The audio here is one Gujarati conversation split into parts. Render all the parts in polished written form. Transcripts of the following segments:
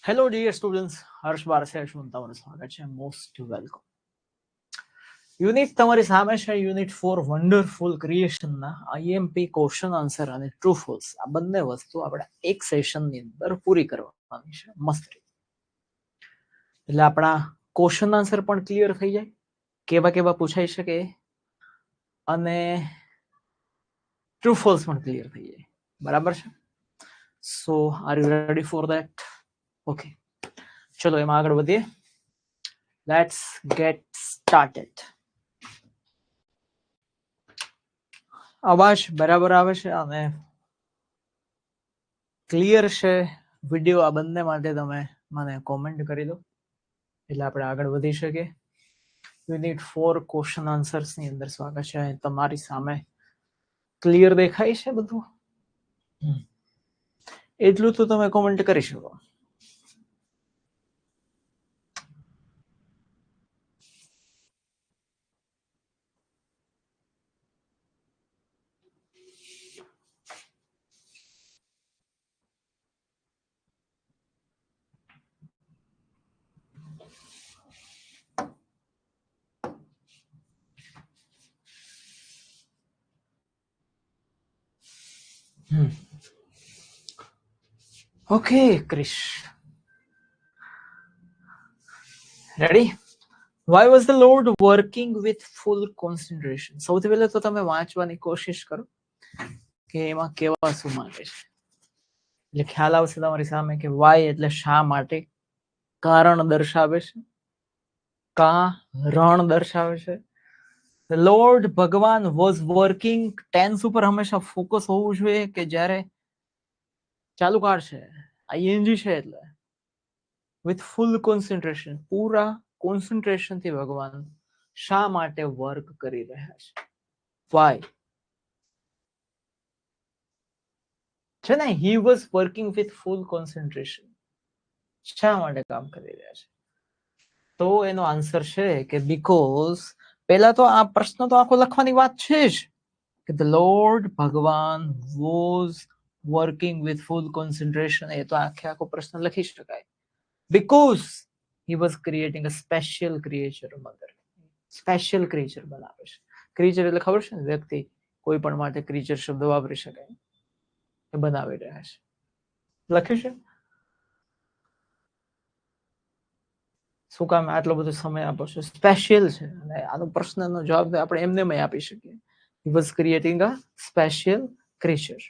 હેલો ડિયર સ્ટુડન્ટ્સ, હર્ષ બારસે છું, તમારું સ્વાગત છે. Most welcome. યુનિટ તમારી સામે છે. યુનિટ 4 વન્ડરફુલ ક્રિએશનના આઈએમપી ક્વેશ્ચન આન્સર અને ટ્રુ ફોલ્સ આ બંને વસ્તુ આપણે એક સેશનની અંદર પૂરી કરવાની છે. મસ્ત એટલે આપણા ક્વેશ્ચન આન્સર પણ ક્લિયર થઈ જાય, કેવા કેવા પૂછાઈ શકે, અને ટ્રુ ફોલ્સ પણ ક્લિયર થઈ જાય. બરાબર છે? So are you ready for that? Okay, ચલો એમાં આગળ વધીએ. Let's get started. અવાજ બરાબર આવે છે અને ક્લિયર છે વિડીયો? આ બંને માટે તમે મને કોમેન્ટ કરી દો એટલે આપણે આગળ વધી શકીએ. યુનિટ 4 ક્વેશ્ચન આન્સર્સ ની અંદર સ્વાગત છે. તમારી સામે ક્લિયર દેખાય છે બધું? એટલું તો તમે કોમેન્ટ કરી શકો. Okay Krish, ready? Why was the Lord working with full concentration? સૌથી પહેલા તો તમે વાંચવાની કોશિશ કરો કે એમાં કેવા શું માંગે છે, એટલે ખ્યાલ આવશે તમારી સામે કે વાય એટલે શા માટે, કારણ દર્શાવે છે, કારણ દર્શાવે છે. લોર્ડ ભગવાન વોઝ વર્કિંગ, ટેન્સ ઉપર હંમેશા ફોકસ હોવું જોઈએ કે જ્યારે ચાલુ કાળ છે, આઈએનજી છે, એટલે વિથ ફૂલ કોન્સન્ટ્રેશન, પૂરા કોન્સન્ટ્રેશન થી ભગવાન શા માટે વર્ક કરી રહ્યા છે? વાય છે ને, he was working with full concentration, શા માટે કામ કરી રહ્યા છે? તો એનો આન્સર છે કે બીકોઝ, પહેલા તો આ પ્રશ્ન તો આખો લખવાની વાત છે જ કે ધ લોર્ડ ભગવાન was working with full concentration. એ તો આખો પ્રશ્ન લખી શકાય. Because he was creating a special creature mother. Special creature બનાવે છે. ક્રિએચર એટલે ખબર છે ને, વ્યક્તિ, કોઈ પણ માટે ક્રિએચર શબ્દ વાપરી શકાય, એ બનાવી રહ્યા છે. લખ્યું છે. શું કામ આટલો બધો સમય આપો છો? સ્પેશિયલ છે અને આનો પ્રશ્નનો જવાબ આપણે એમને આપી શકીએ. he was creating a special creature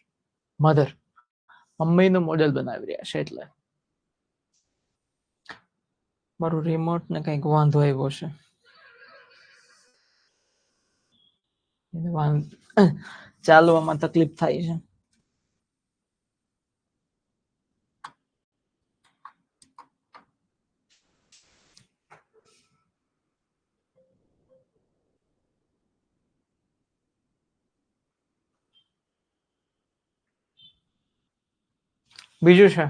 mother. મમ્મીનું મોડેલ બનાવી રહ્યા છે. એટલે મારું રિમોટ ને કંઈક વાંધો આવ્યો છે. ચાલવામાં તકલીફ થાય છે. બીજું છે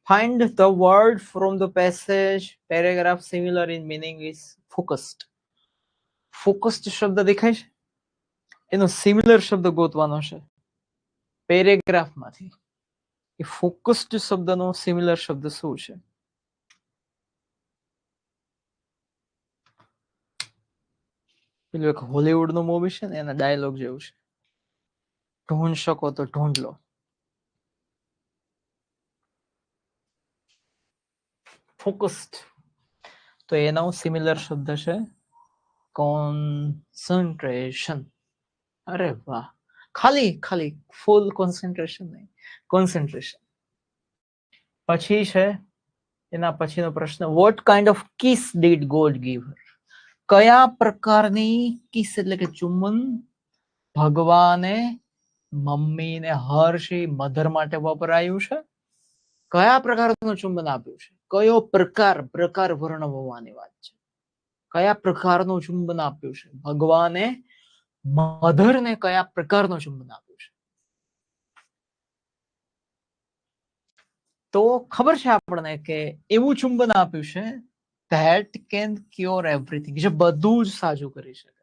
find the word from the passage paragraph similar in meaning is focused. Focused શબ્દ દેખાય છે, એનો સિમિલર શબ્દ ગોતવાનો છે પેરેગ્રાફમાંથી. એ ફોકસ્ડ શબ્દનો સિમિલર શબ્દ શું છે? પેલું એક હોલીવુડ નું મૂવી છે ને, એના ડાયલોગ જેવું છે, ઢૂંઢ શકો તો ઢૂંઢ લો. ફોકસ્ડ, તો એનો સિમિલર શબ્દ છે કોન્સન્ટ્રેશન. અરે વાહ, ખાલી ફૂલ કોન્સન્ટ્રેશન નહીં, કોન્સન્ટ્રેશન. પછી છે એના પછીનો પ્રશ્ન, what kind of kiss did God give હર? કયા પ્રકારની કિસ એટલે કે ચુંબન ભગવાને મમ્મીને, હર્ષ મધર માટે વપરાયું છે? કયા પ્રકારનું ચુંબન આપ્યું છે? કયો પ્રકાર વર્ણવવાની વાત છે. કયા પ્રકારનું ચુંબન આપ્યું છે ભગવાને મધરને? કયા પ્રકારનું ચુંબન આપ્યું છે? તો ખબર છે આપણને કે એવું ચુંબન આપ્યું છે that can cure everything, જે બધું જ સાજું કરી શકે.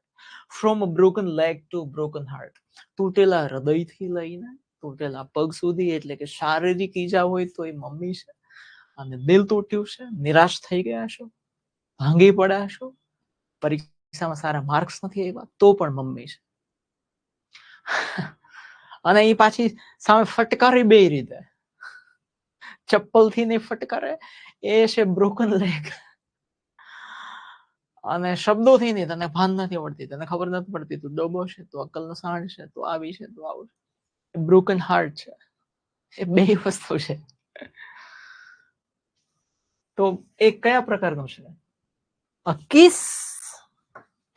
From broken leg to broken heart, તૂટેલા હૃદયથી લઈને તૂટેલા પગ સુધી, એટલે કે શારીરિક ઈજા હોય તો એ મમ્મી છે, અને દિલ તૂટ્યું છે, નિરાશ થઈ ગયા છો, ભાંગી પડ્યા છો, પરીક્ષામાં સારા માર્ક્સ નથી આવ્યા તો પણ મમ્મી છે. અને એ પાછી સામે ફટકારી બે રીતે, ચપ્પલથી નહીં ફટકારે, એ છે બ્રોકન લેગ, અને શબ્દોથી નહીં, તને ભાન નથી પડતી, તને ખબર નથી પડતી, તું ડોબો છે, તું અક્કલનો સાંડ છે, તું આવી છે, તું આવું છે. બ્રોકન હાર્ટ છે. એ બે વસ્તુ છે. તો એ કયા પ્રકારનો છે? A kiss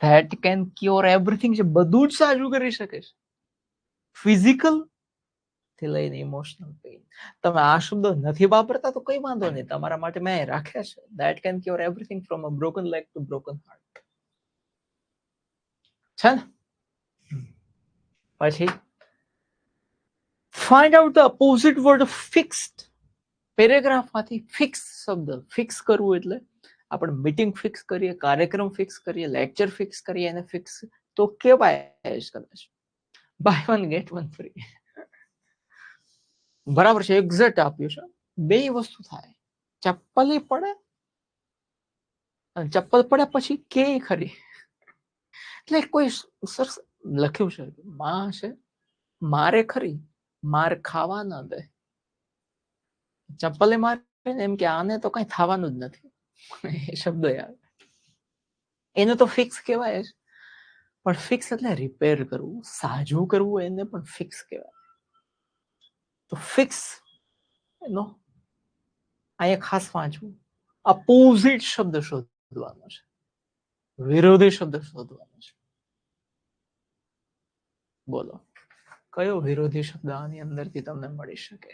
that can cure everything છે, બધું જ સાજું કરી શકે છે, ફિઝિકલ થી લઈને ઇમોશનલ પેઇન. તમે આ શબ્દો નથી વાપરતા તો કઈ વાંધો નહીં, તમારા માટે મેં રાખ્યા છે. That can cure everything from a broken leg to broken heart. છે ને? પછી find out the opposite word fixed. પેરેગ્રાફમાંથી ફિક્સ શબ્દ, ફિક્સ કરવું એટલે આપણે મીટિંગ ફિક્સ કરીએ, કાર્યક્રમ ફિક્સ કરીએ, લેક્ચર ફિક્સ કરીએ, એને ફિક્સ તો કેવાય કદાચ buy one get one free. બરાબર છે, એક્ઝેક્ટ આપ્યું છે. બે વસ્તુ થાય, ચપ્પલ પડે અને ચપ્પલ પડ્યા પછી કે ખરી, એટલે કોઈ સરસ લખ્યું છે, માં છે મારે ખરી, માર ખાવા ન દે. ચપ્પલે મારે એમ કે આને તો કઈ થવાનું જ નથી, એ શબ્દ યાર, એને તો ફિક્સ કહેવાય જ. પણ ફિક્સ એટલે રિપેર કરવું, સાજું કરવું, એને પણ ફિક્સ કહેવાય. તો ફિક્સ નો અહીંયા ખાસ વાંચવું, અપોઝિટ શબ્દ શોધવાનો છે, વિરોધી શબ્દ શોધવાનો છે. બોલો કયો વિરોધી શબ્દ આની અંદરથી તમને મળી શકે?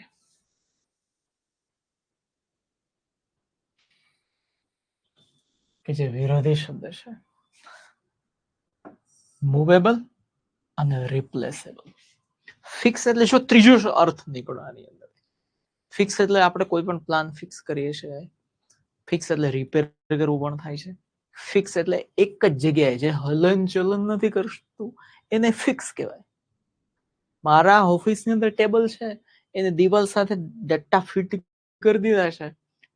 કે જે વિરોધી શબ્દ છે, મૂવેબલ અને રિપ્લેસેબલ. ફિક્સ એટલે શું? ત્રીજો અર્થ નીકળો આની અંદર. ફિક્સ એટલે આપણે કોઈ પણ પ્લાન ફિક્સ કરીએ છીએ, ફિક્સ એટલે રિપેર કરવું પણ થાય છે. ફિક્સ એટલે એક જ જગ્યાએ જે હલન ચલન નથી કરતું એને ફિક્સ કહેવાય. મારા ઓફિસની અંદર ટેબલ છે, એને દિવાલ સાથે ડટ્ટા ફિટ કરી દીધા છે,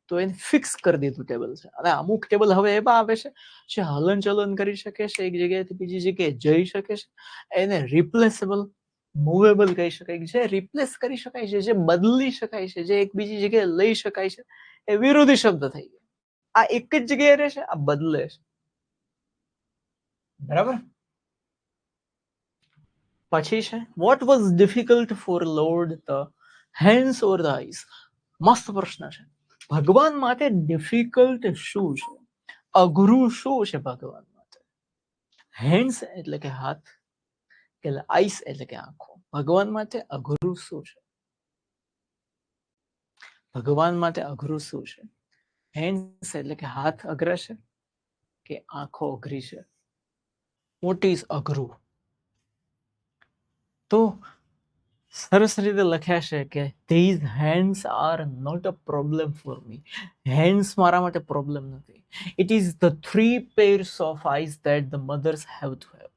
તો એને ફિક્સ કરી દીધું ટેબલ છે. અને અમુક ટેબલ હવે એવા આવે છે જે હલન ચલન કરી શકે છે, એક જગ્યાએથી બીજી જગ્યાએ જઈ શકે છે, એને રિપ્લેસેબલ મૂવેબલ કહી શકાય, જે રિપ્લેસ કરી શકાય છે, જે બદલી શકાય છે, જે એક બીજી જગ્યાએ લઈ શકાય છે. એ વિરોધી શબ્દ થઈ ગયો. આ એક જ જગ્યાએ રહેશે, આ બદલે છે. બરાબર. પછી છે what was difficult for lord the hands or the eyes. મસ્ત પ્રશ્ન છે. ભગવાન માટે ડિફિકલ્ટ શું છે, અઘરું શું છે ભગવાન માટે? હેન્ડ્સ એટલે કે હાથ, કે આઈસ એટલે કે આંખો. ભગવાન માટે અઘરું શું છે? ભગવાન માટે અઘરું શું છે? હેન્ડ્સ એટલે કે હાથ અઘરા છે કે આંખો અઘરી છે? વોટ ઇઝ અઘરું? તો સરસ રીતે લખ્યા છે કે these hands are not a problem for me. Hands મારા માટે પ્રોબ્લેમ નથી. It is the 3 pairs of eyes that the mothers have to have.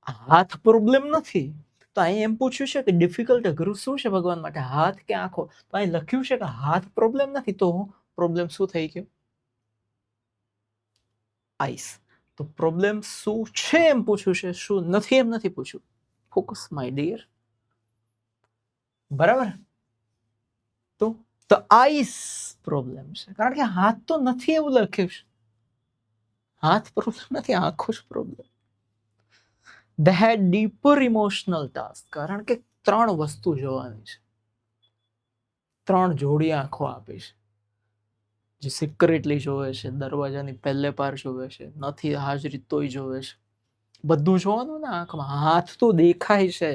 હાથ પ્રોબ્લેમ નથી. તો અહીં એમ પૂછ્યું છે કે ડિફિકલ્ટ અઘરું શું છે ભગવાન માટે, હાથ કે આંખો? તો અહીં લખ્યું છે કે હાથ પ્રોબ્લેમ નથી, તો પ્રોબ્લેમ શું થઈ ગયો? આઈસ. તો પ્રોબ્લેમ શું છે એમ પૂછ્યું છે, શું નથી એમ નથી પૂછ્યું. Focus my dear. બરાબર. તો ધ આઈસ પ્રોબ્લેમ છે, કારણ કે હાથ તો નથી એવું લખ્યું છે. હાથ પ્રોબ્લેમ નથી, આંખો જ પ્રોબ્લેમ. દે હેડ ડીપર ઇમોશનલ ટાસ્ક, કારણ કે 3 વસ્તુ જોવાની છે, 3 જોડી આંખો આપી છે, જે સિક્રેટલી જોવે છે, દરવાજાની પહેલે પાર જોવે છે, નથી હાજરી તોય જોવે છે, બધું જોવાનું ને આંખમાં. હાથ તો દેખાય છે,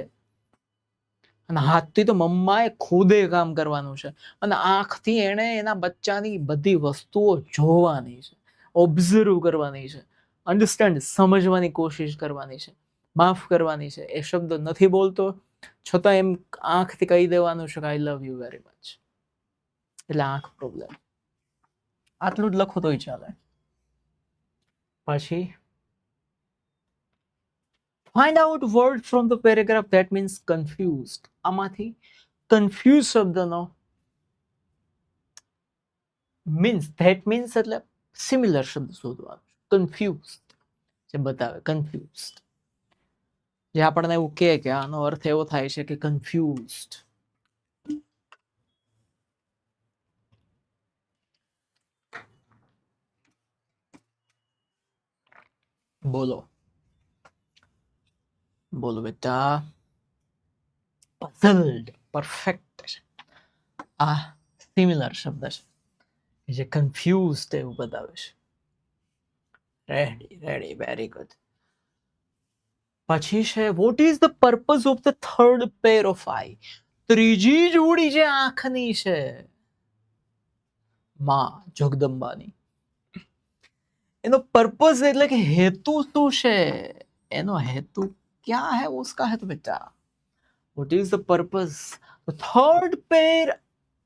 અને હાથથી તો મમ્માએ ખુદે કામ કરવાનું છે, અને આંખથી એણે એના બચ્ચાની બધી વસ્તુઓ જોવાની છે, ઓબ્ઝર્વ કરવાની છે, અન્ડરસ્ટેન્ડ સમજવાની કોશિશ કરવાની છે, માફ કરવાની છે. એ શબ્દ નથી બોલતો છતાં એમ આંખથી કહી દેવાનું છે કે આઈ લવ યુ વેરી મચ. એટલે આંખ પ્રોબ્લેમ. આટલું જ લખો તોય ચાલે. પછી find out word from the paragraph that means confused. આમાંથી કન્ફ્યુઝ શબ્દનો ધેટ મીન્સ એટલે સિમિલર શબ્દ શોધવાનો. કન્ફ્યુઝડ જે બતાવે કન્ફ્યુઝડ, જે આપણને એવું કહે કે આનો અર્થ એવો થાય છે કે કન્ફ્યુઝડ. બોલો બોલો બેટા. પઝલ્ડ પરફેક્ટ છે. આ સિમિલર શબ્દ છે જે કન્ફ્યુઝડ એવું બતાવે છે. Ready very good. પછી છે what is the purpose of the third pair of eye. ત્રીજી જોડી જે આંખની છે માં જગદંબાની, એનો પર્પઝ એટલે કે હેતુ શું છે, એનો હેતુ क्या है उसका है तो बेटा what is the purpose. The third pair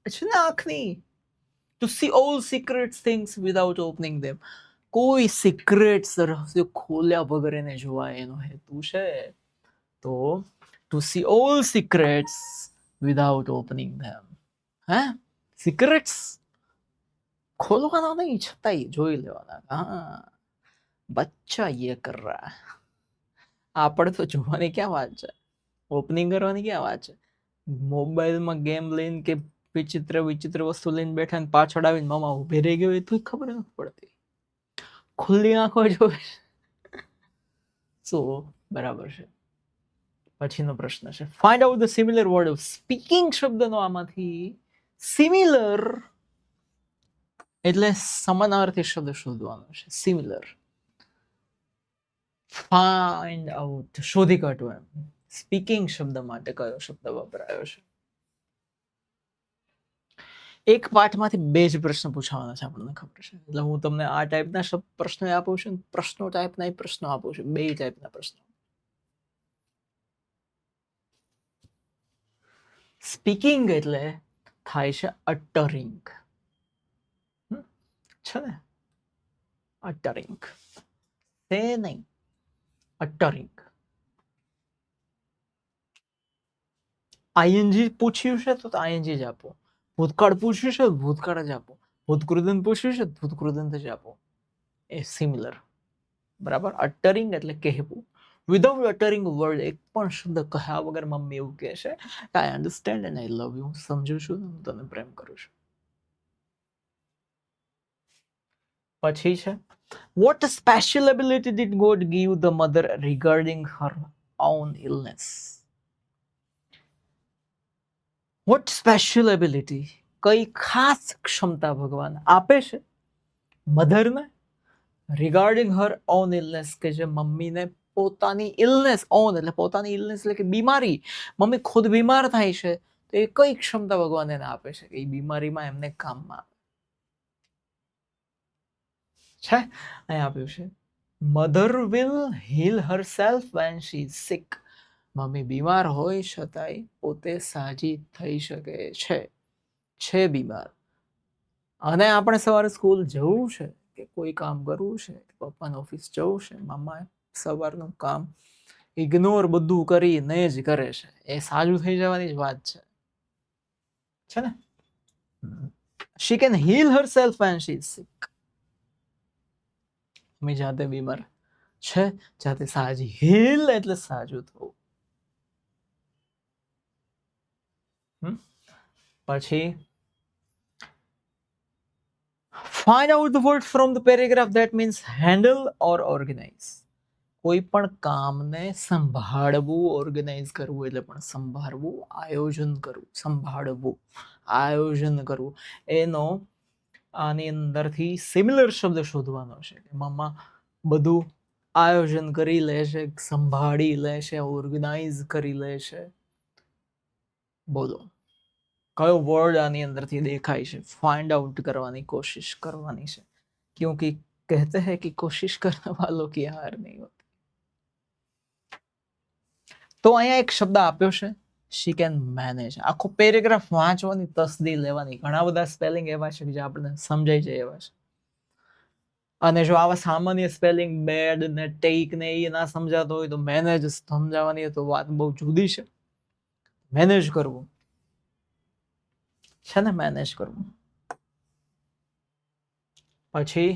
છે ને આંખની, to see all secret things without opening them. કોઈ સિક્રેટ્સ રહસ્યો ખોલ્યા વગર એને જોવાય એનો હેતુ છે. તો to see all secrets without opening them. હે સિક્રેટ્સ ખોલવાના નહીં છતાંય જોઈ લેવાના. હા બચ્ચા યે કર રહા. આપણે તો જોવાની ક્યાં વાત છે, ઓપનિંગ કરવાની ક્યાં વાત છે. મોબાઈલમાં ગેમ લઈને કે વિચિત્ર વસ્તુ લઈને બેઠા ને પાછળ આવીને મામા ઉભી રહી ગયો એ તો ખબર નથી પડતી. ખુલ્લી આંખો જોવે. સો બરાબર છે. પછીનો પ્રશ્ન છે find out the similar word of speaking શબ્દનો આમાંથી સિમિલર એટલે સમાનાર્થી શબ્દ શોધવાનો છે. સિમિલર ફાઇન્ડ આઉટ શોધી કાઢો એમ. સ્પીકિંગ શબ્દ માટે કયો શબ્દ વપરાયો છે. એક પાઠમાંથી બે જ પ્રશ્ન પૂછવાના છે આપણને ખબર છે, એટલે હું તમને આ ટાઈપના પ્રશ્નો આપું છું, પ્રશ્નો ટાઈપના પ્રશ્નો આપું છું, બે ટાઈપના પ્રશ્નો. સ્પીકિંગ એટલે થાય છે અટરિંગ છે ને, અટરિંગ તે નહીં, અટરિંગ. આઈએનજી પૂછ્યું છે તો આઈએનજી જ આપો, ભૂતકાળ પૂછ્યું છે ભૂતકાળ જ આપો, ભૂતકૃદંત પૂછ્યું છે ભૂતકૃદંત જ આપો. એ સિમિલર બરાબર. અટરિંગ એટલે કહેવું. વિધાઉટ અટરિંગ વર્ડ એક પણ શબ્દ કહ્યા વગર મમ્મી એવું કહે છે આઈ understand and I love you. હું સમજુ છું, હું તને પ્રેમ કરું છું. પછી છે what special ability did God give the mother regarding her own illness. what special ability કઈ ખાસ ક્ષમતા ભગવાન આપે છે મધરને રિગાર્ડિંગ હર ઓન ઇલનેસ કે જે મમ્મીને પોતાની ઇલનેસ, ઓન એટલે પોતાની ઇલનેસ એટલે કે બીમારી, મમ્મી ખુદ બીમાર થાય છે તો એ કઈ ક્ષમતા ભગવાન એને આપે છે કે એ બીમારીમાં એમને કામમાં છે. અહીં આપ્યું છે mother will heal herself when she is sick. Mummy બીમાર હોય છતાંય પોતે સાજી થઈ શકે છે બીમાર. અને આપણે સવારે સ્કૂલ જવું છે કે કોઈ કામ કરવું છે, પપ્પાને ઓફિસ જવું છે, મામા સવારનું કામ ઇગ્નોર બધું કરીને જ કરે છે, એ સાજું થઈ જવાની જ વાત છે ને. she can heal herself when she is sick. Mummy જાતે બીમાર છે, જાતે સાજી. હીલ એટલે સાજું થવું. પછી find out the word from the paragraph that means handle or organize. કોઈ પણ કામને સંભાળવું, ઓર્ગેનાઇઝ કરવું એટલે પણ સંભાળવું, આયોજન કરવું, સંભાળવું, આયોજન કરવું. એનો આની અંદરથી સિમિલર શબ્દ શોધવાનો છે કે મમ્મા બધું આયોજન કરી લે છે, સંભાળી લે છે, ઓર્ગેનાઇઝ કરી લે છે. બોલો કયો વર્ડ આની અંદરથી દેખાય છે. ફાઇન્ડ આઉટ કરવાની કોશિશ કરવાની છે, ક્યોંકि કહેતે હૈ કે કોશિશ કરને વાલો કી હાર નહીં હોતી. તો અહીંયા એક શબ્દ આપ્યો છે she can manage. આખો પેરેગ્રાફ વાંચવાની, તસદી લેવાની. ઘણા બધા સ્પેલિંગ એવા છે કે જે આપણને સમજાઈ જાય એવા છે. અને જો આવા સામાન્ય સ્પેલિંગ બેડ ને ટેક ને એ ના સમજાતો હોય તો મેનેજ સમજાવવાની તો વાત બહુ જુદી છે. મેનેજ કરવું છે ને, મેનેજ કરવું. પછી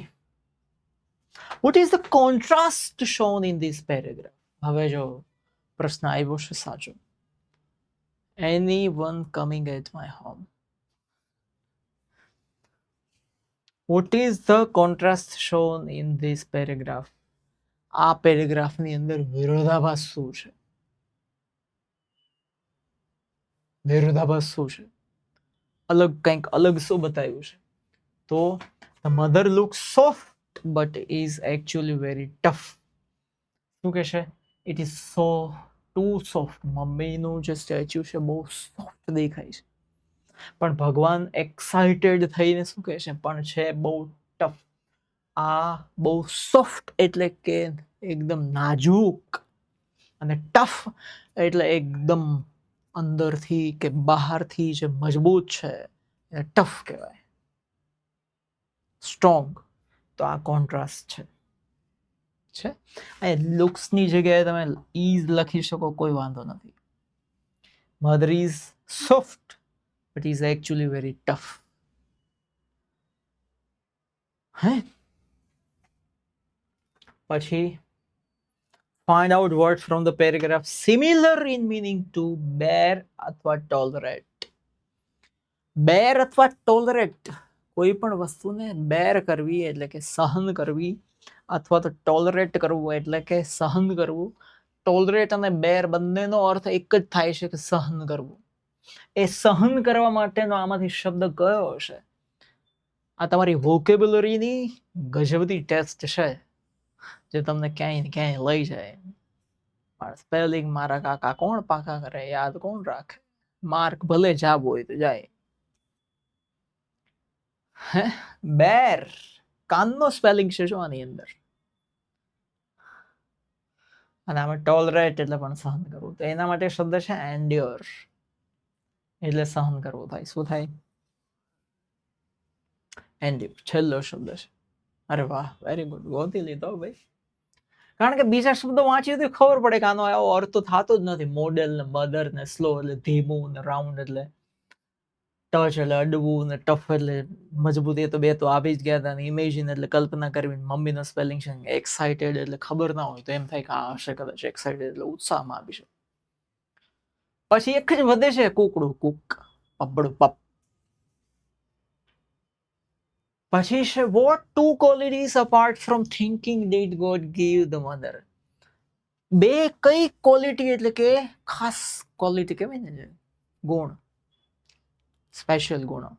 what is the contrast shown in this paragraph? હવે જો પ્રશ્ન આવ્યો છે સાચો. anyone coming at my home. what is the contrast shown in this paragraph? આ પેરેગ્રાફની અંદર વિરોધાભાસ શું છે? વિરોધાભાસ શું છે? અલગ કંઈક અલગ શું બતાવ્યું છે? તો the mother looks soft but is actually very tough. શું કહે છે? it is so too soft. મમ્મીનું જે સ્ટેચ્યુ છે બહુ સોફ્ટ દેખાય છે, પણ ભગવાન એક્સાઇટેડ થઈને શું કહે છે? પણ છે બહુ ટફ. આ બહુ સોફ્ટ એટલે કે એકદમ નાજુક, અને ટફ એટલે એકદમ અંદરથી કે બહારથી જે મજબૂત છે એ ટફ કહેવાય, સ્ટ્રોંગ. તો આ કોન્ટ્રાસ્ટ છે. અહીં લુક્સની જગ્યાએ તમે ઇઝ લખી શકો, કોઈ વાંધો નથી. Mother is soft but is actually very tough. હે પછી find out words from the paragraph similar in meaning to bear અથવા tolerate. bear અથવા tolerate, કોઈ પણ વસ્તુને bear કરવી એટલે કે સહન કરવી, અથવા તો tolerate કરવું એટલે કે સહન કરવું. tolerate અને bear બંનેનો અર્થ એક જ થાય છે કે સહન કરવું. એ સહન કરવા માટેનો આમાંથી શબ્દ કયો હશે? આ તમારી વોકેબ્યુલરીની ગજબની ટેસ્ટ છે, જે તમને ક્યાંય ને ક્યાંય લઈ જાય. સ્પેલિંગ મારા કાકા કોણ પાકા કરે, યાદ કોણ રાખે? માર્ક ભલે જાબ હોય તો જાય. હે બેર કાનનો સ્પેલિંગ છે જો આની અંદર. અને આમાં ટોલરેટ એટલે પણ સહન કરવું. તો એના માટે શબ્દ છે એન્ડ્યોર, એટલે સહન કરવું થાય. શું થાય? એન્ડ્યોર છેલ્લો શબ્દ છે. અરે વાહ, વેરી ગુડ, ગોતી લીધો ભાઈ. કારણ કે બીજા શબ્દો વાંચીએ તો ખબર પડે કે આનો આવો અર્થ તો થતો જ નથી. મોડેલ ને મધર ને સ્લો એટલે ધીમું ને રાઉન્ડ એટલે ટચ એટલે અડવું ને ટફ એટલે મજબૂત. એ તો બે તો આવી જ ગયા હતા. ઇમેજિન એટલે કલ્પના કરવી. મમ્મીનો સ્પેલિંગ છે એક્સાઇટેડ એટલે ખબર ના હોય તો એમ થાય કે આ હશે કદાચ એક્સાઇટેડ એટલે ઉત્સાહમાં આવી છે. પછી એક જ વધે છે કુકડું કુક, પપડું પપ. પછી છે what two qualities apart from thinking did God give the mother? બે કઈ ક્વોલિટી એટલે કે ખાસ ક્વોલિટી કહેવાય ને, ગુણ, સ્પેશિયલ ગુણો.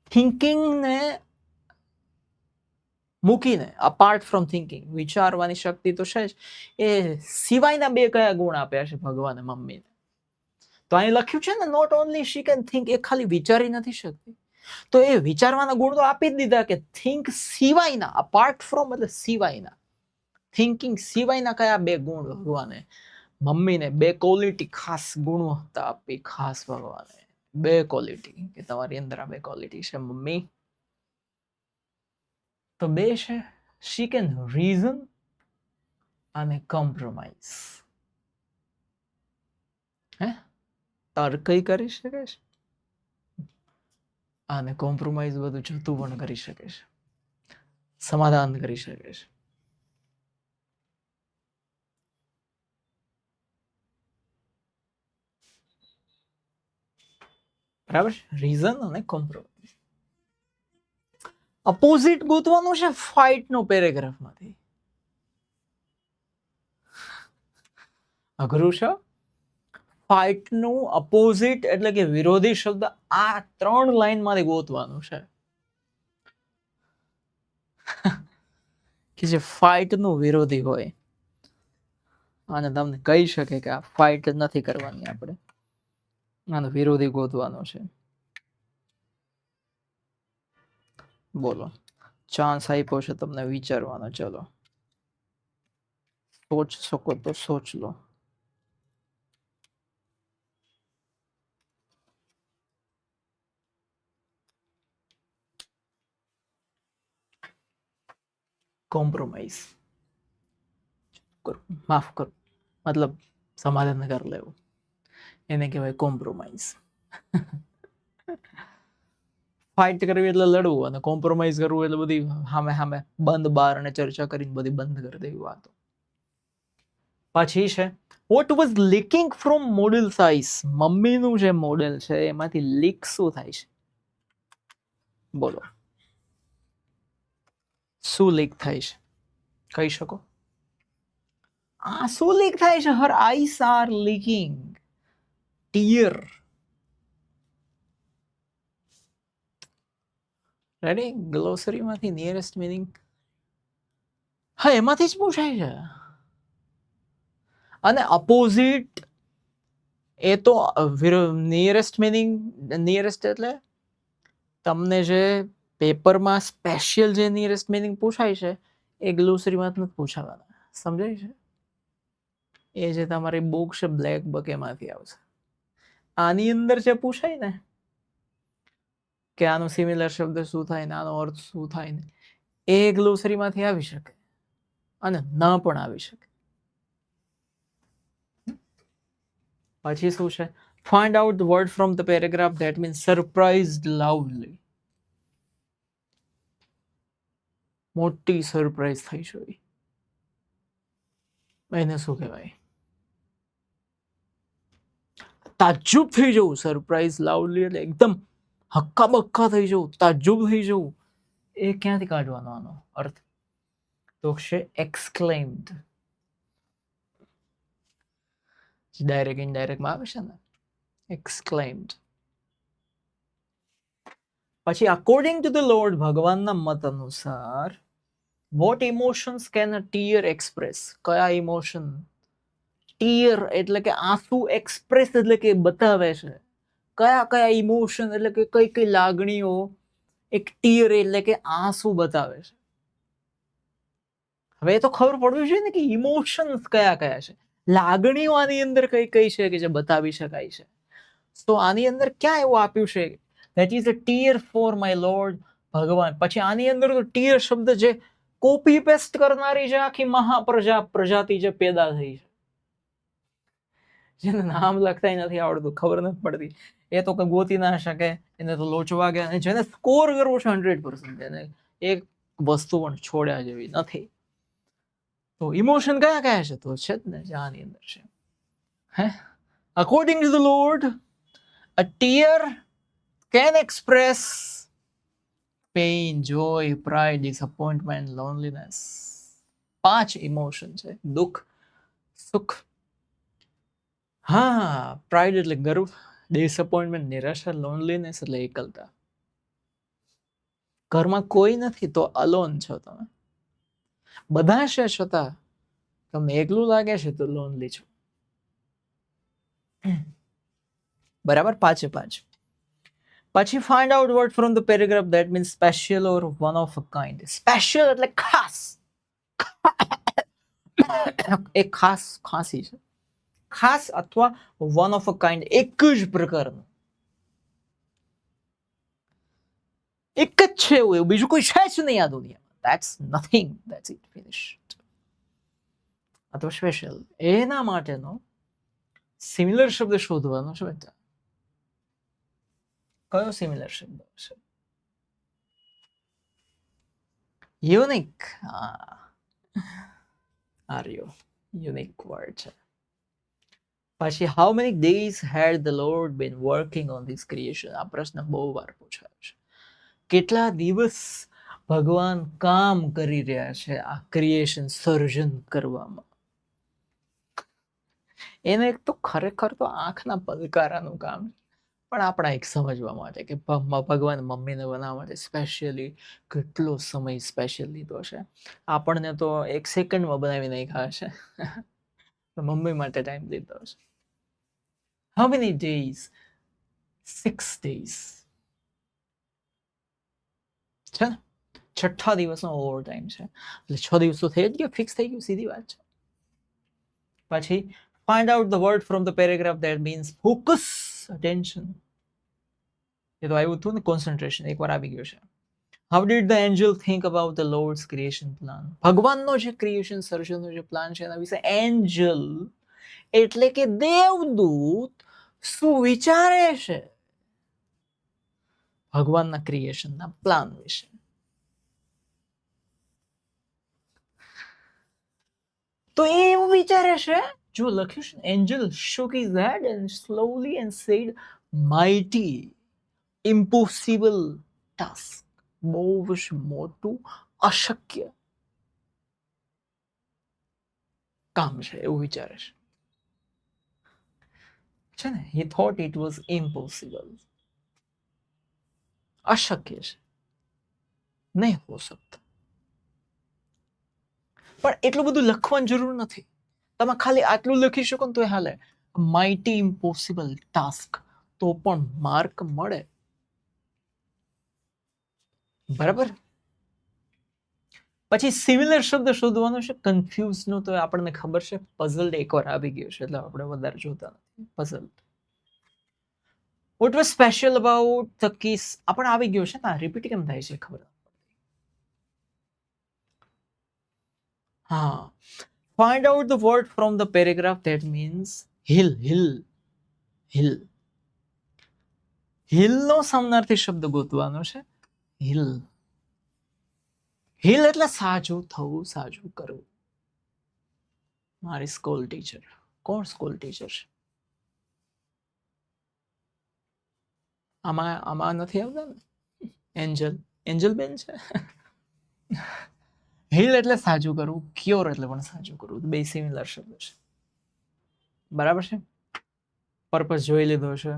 થિંકિંગ ને મૂકીને, અપાર્ટ ફ્રોમ થિંકિંગ, વિચારવાની શક્તિ તો છે જ, એ સિવાયના બે કયા ગુણ આપ્યા છે ભગવાને મમ્મીને? તો અહીં લખ્યું છે ને not only she can think, એ ખાલી વિચારી નથી શકતી. તો એ વિચારવાના ગુણ તો આપી જ દીધા કે થિંક સિવાયના, અપાર્ટ ફ્રોમ એટલે સિવાયના, થિંકિંગ સિવાયના કયા બે ગુણ ભગવાને મમ્મીને, બે ક્વોલિટી, ખાસ ગુણવત્તા આપી ખાસ ભગવાને. બે ક્વોલિટી કે તમારી અંદર આ બે ક્વોલિટી છે મમ્મી. તો બે છે શી કેન રીઝન અને કોમ્પ્રોમાઇઝ. હે તર્કઈ કરી શકે છે અને કોમ્પ્રોમાઇઝ બધું જતું પણ કરી શકે છે, સમાધાન કરી શકે છે. બરાબર, રીઝન અને કોમ્પ્રોમાઇઝ. અપોઝિટ ગોતવાનું છે ફાઇટ નો પેરેગ્રાફમાંથી. અઘરું છે. ફાઇટ નું અપોઝિટ એટલે કે વિરોધી શબ્દ આ 3 લાઈન માંથી ગોતવાનું છે કે જે ફાઇટ નું વિરોધી હોય અને તમને કહી શકે કે આ ફાઇટ નથી કરવાની, આપણે આનો વિરોધી ગોતવાનો છે. બોલો, ચાન્સ આપ્યો છે તમને વિચારવાનો. ચલો સોચ શકો તો સોચ લો. કોમ્પ્રોમાઇઝ માફ કરો, મતલબ સમાધાન કરી લેવું, એને કહેવાય કોમ્પ્રોમાઇઝ. ફાઇટ કરવી એટલે લડવું, અને કોમ્પ્રોમાઇઝ કરવું એટલે બધી સામે સામે બંધ બાર અને ચર્ચા કરીને બધી બંધ કરી દેવી વાતો. પછી છે what was leaking from model size. મમ્મીનું જે મોડેલ છે એમાંથી લીક શું થાય છે? બોલો, શું લીક થાય છે? કહી શકો? શું લીક થાય છે? Her eyes are leaking. Tear. Ready? ગ્લોસરીમાંથી નિયરેસ્ટ મિનિંગ, હા એમાંથી જ પૂછાય છે. અને અપોઝિટ એ તો નિયરેસ્ટ મિનિંગ, નિયરેસ્ટ એટલે તમને જે પેપરમાં સ્પેશિયલ જે નિયરેસ્ટ મિનિંગ પૂછાય છે એ ગ્લોસરીમાં નથી પૂછાવાના. સમજાય છે? એ જે તમારી બુક છે બ્લેક બુક એમાંથી આવશે. આની અંદર જે પૂછાય ને કે આનો સિમિલર શબ્દ શું થાય ને આનો અર્થ શું થાય ને, એ ગ્લોસરીમાંથી આવી શકે અને ના પણ આવી શકે. પછી શું છે? Find out the word from the paragraph that means surprised loudly. મોટી સરપ્રાઇઝ થઈ છે, એને શું કહેવાય? તાજ્જુબ થઈ જવું. સરપ્રાઇઝ લાઉડલી એટલે એકદમ હક્કા બક્કા થઈ જવું, તાજ્જુબ થઈ જવું. એ ક્યાંથી કાઢવાનો આનો અર્થ? તો છે એક્સક્લેમ્ડ. ડાયરેક્ટ ઇનડાયરેક્ટમાં આવે છે ને, એક્સક્લેમ્ડ. પછી અકોર્ડિંગ ટુ ધ લોર્ડ, ભગવાનના મત અનુસાર, what emotions can a tear express. કયા ઇમોશન? ટીયર એટલે કે આંસુ, એક્સપ્રેસ એટલે કે બતાવે છે. કયા કયા ઇમોશન એટલે કે કઈ કઈ લાગણીઓ એક ટીયર એટલે કે આંસુ બતાવે છે. હવે એ તો ખબર પડવી જોઈએ ને કે ઇમોશન્સ કયા કયા છે, લાગણીઓ આની અંદર કઈ કઈ છે કે જે બતાવી શકાય છે. તો આની અંદર ક્યાં એવું આપ્યું છે that is a tear for my lord ભગવાન. પછી આની અંદર તો ટીયર શબ્દ જે કોપી પેસ્ટ કરનારી જે આખી પ્રજાતિ જે પેદા થઈ છે, જેને નામ લખતા નથી આવડતું, ખબર નથી પડતી, એ તો કઈ ગોતી ના શકે, એને તો લોચવા ગયા. અને જેને સ્કોર કરવો છે 100%, એને એક વસ્તુ પણ છોડ્યા જેવી નથી. તો ઇમોશન કયા કયા છે? તો છે જ ને જે આની અંદર છે. હે according to the lord a tear can express pain, joy, pride, disappointment, loneliness. 5 emotion છે. દુઃખ, સુખ, હા પ્રાઇડ એટલે ગર્વ, ડિસઅપોઇન્ટમેન્ટ નિરાશા, લોનલીનેસ એટલે એકલતા. ઘરમાં કોઈ નથી તો અલોન છો તમે. બધા છે છતાં તમને એકલું લાગે છે તો લોનલી છો. બરાબર? 5. પછી find out word from the paragraph that means special or one of a kind. Special એટલે ખાસ. એક ખાસ ખાંસી છે, ખાસ, અથવા વન ઓફ અ કાઇન્ડ એક જ પ્રકારનું, એક જ છે એવું, બીજું કોઈ છે જ નહીં આ દુનિયામાં. That's nothing, that's it, finished. અથવા સ્પેશિયલ. એના માટેનો સિમિલર શબ્દ શોધવાનો છે બેટા. કયો સિમિલર શબ્દ છે? યુનિક. આર્યો યુનિક વર્ડ છે. પછી how many days had the lord been working on this creation. આ પ્રશ્ન બહુ વાર પૂછાયો છે. કેટલા દિવસ ભગવાન કામ કરી રહ્યા છે આ ક્રિએશન, સર્જન કરવામાં? એને એક તો ખરેખર તો આંખના પલકારાનું કામ, પણ આપણા એક સમજવા માટે કે ભગવાન મમ્મીને બનાવવા માટે સ્પેશિયલી કેટલો સમય સ્પેશિયલ લીધો છે. આપણને તો 1 સેકન્ડમાં બનાવી નાખ્યા છે, મમ્મી માટે ટાઈમ લીધો છે. How many days? 6 days છે ને, 6 દિવસનો ઓવર ટાઈમ છે, એટલે 6 દિવસ તો થઈ જ ગયા, ફિક્સ થઈ ગયું, સીધી વાત છે. પછી find out the word from the paragraph that means focus, attention. એ તો આવ્યું હતું ને, કોન્સન્ટ્રેશન, એકવાર આવી ગયું છે. How did the angel think about the Lord's creation plan? ભગવાનનો જે ક્રિએશન સર્જનનો જે પ્લાન છે એના વિશે એન્જલ એટલે કે દેવદૂત શું વિચારે છે ભગવાનના ક્રિએશનના પ્લાન વિશે? તો એ એવું વિચારે છે, જો લખ્યું છે, Angel shook his head and slowly and said, mighty, impossible task. બહુ જ મોટું અશક્ય કામ છે એવું વિચારે છે ને. he thought it was impossible. અશક્ય છે, નહીં હો શકતા. પણ એટલું બધું લખવાની જરૂર નથી. તમે ખાલી આટલું લખી શકો ને તો એ હાલે. માઇટી ઇમ્પોસિબલ ટાસ્ક તો પણ માર્ક મળે. બરાબર. પછી સિમિલર શબ્દ શોધવાનો છે. કન્ફ્યુઝ નો તો આપણને ખબર છે. પઝલ્ડ એકવાર આવી ગયો છે એટલે આપણે વધારે જોતા નથી. Puzzled. What was special about the kiss આપણે આવી ગયો છે ને. રિપીટ કેમ થાય છે ખબર? હા. Find out the word from the paragraph that means hill. Hill નો સમાનાર્થી શબ્દ ગોતવાનો છે. hill એટલે સાજું થવું, સાજું કરવું. મારી સ્કૂલ ટીચર. કોણ સ્કૂલ ટીચર છે? આમાં નથી આવતા ને. એન્જલ બેન છે. હિલ એટલે સાજું કરવું, ક્યોર એટલે પણ સાજું કરવું. બે સિમિલર શબ્દ છે. બરાબર છે. પર્પસ જોઈ લીધો છે.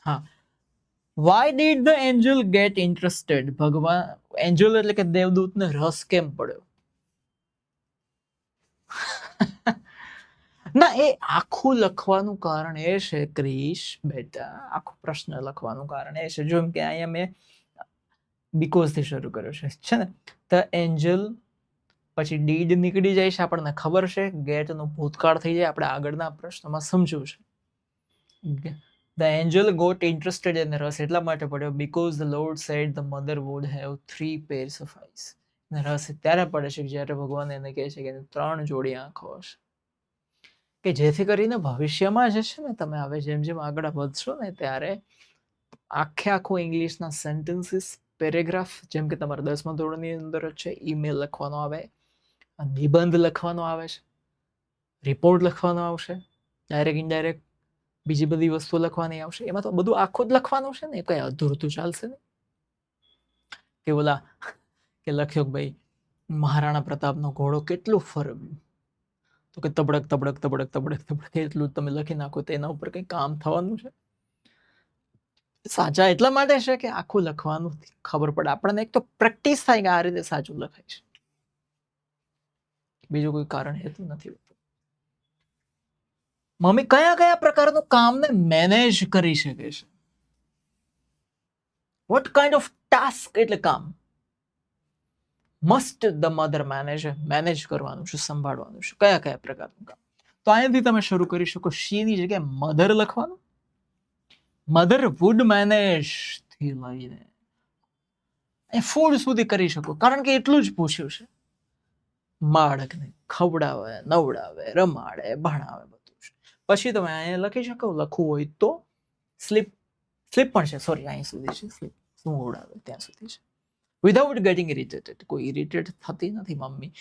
હા. Why did the angel get interested? ભગવાન એન્જલ એટલે કે દેવદૂતને રસ કેમ પડ્યો? ના, એ આખું લખવાનું કારણ એ છે ક્રિશ બેટા, આખું પ્રશ્ન લખવાનું કારણ એ છે. જો એમ કે અહીંયા મેં બીકોઝ થી શરૂ કર્યો છે ને. ધ એન્જલ પછી ડીડ નીકળી જાય છે, આપણને ખબર છે. ગેટ નો ભૂતકાળ થઈ જાય, આપણે આગળના પ્રશ્નમાં સમજ્યું છે. The angel got interested in રસ એટલા માટે પડ્યો because the Lord said the mother would have 3 pairs of eyes. રસ ત્યારે પડે છે જ્યારે ભગવાન એને કહે છે કે 3 જોડી આંખો હશે, કે જેથી કરીને ભવિષ્યમાં જે છે ને, તમે હવે જેમ જેમ આગળ વધશો ને ત્યારે આખું ઇંગ્લિશના સેન્ટેન્સીસ, પેરેગ્રાફ, જેમ કે તમારા 10મા ધોરણની અંદર જ છે, ઈમેલ લખવાનો આવે, નિબંધ લખવાનો આવે છે, રિપોર્ટ લખવાનો આવશે, ડાયરેક્ટ ઇનડાયરેક્ટ બીજી બધી વસ્તુ લખવાની આવશે. એમાં તો બધું આખું જ લખવાનું છે ને, કઈ અધૂરતું ચાલશે ને. કે ઓલા કે લખ્યો ભાઈ મહારાણા પ્રતાપનો ઘોડો કેટલું ફરવ્યું, તો કે તબડક તબડક તબડક તબડક તબડક એટલું તમે લખી નાખો તો એના ઉપર કઈ કામ થવાનું છે? સાચા એટલા માટે છે કે આખું લખવાનું ખબર પડે આપણને. એક તો પ્રેક્ટિસ થાય કે આ રીતે સાચું લખાય છે, બીજું કોઈ કારણ હેતુ નથી. મમ્મી કયા કયા પ્રકારનું કામને મેનેજ કરી શકે છે? વોટ કાઇન્ડ ઓફ ટાસ્ક એટલે કામ મસ્ટ ધ મધર મેનેજ કરવાનું છે, સંભાળવાનું છે. કયા કયા પ્રકારનું કામ? તો અહીંયાથી તમે શરૂ કરી શકો. શી ની જગ્યાએ મધર લખવાનું. મધર વુડ મેનેજ થી લઈને ફૂડ સુધી કરી શકો, કારણ કે એટલું જ પૂછ્યું છે. બાળકને ખવડાવે, નવડાવે, રમાડે, ભણાવે, બધું છે. પછી તમે અહીંયા લખી શકો. લખવું હોય તો સ્લીપ પણ છે, સોરી અહીં સુધી છે. સ્લીપ ઉડાવે ત્યાં સુધી છે. Without getting irritated. કોઈ ઇરિટેટ થતી નથી મમ્મી,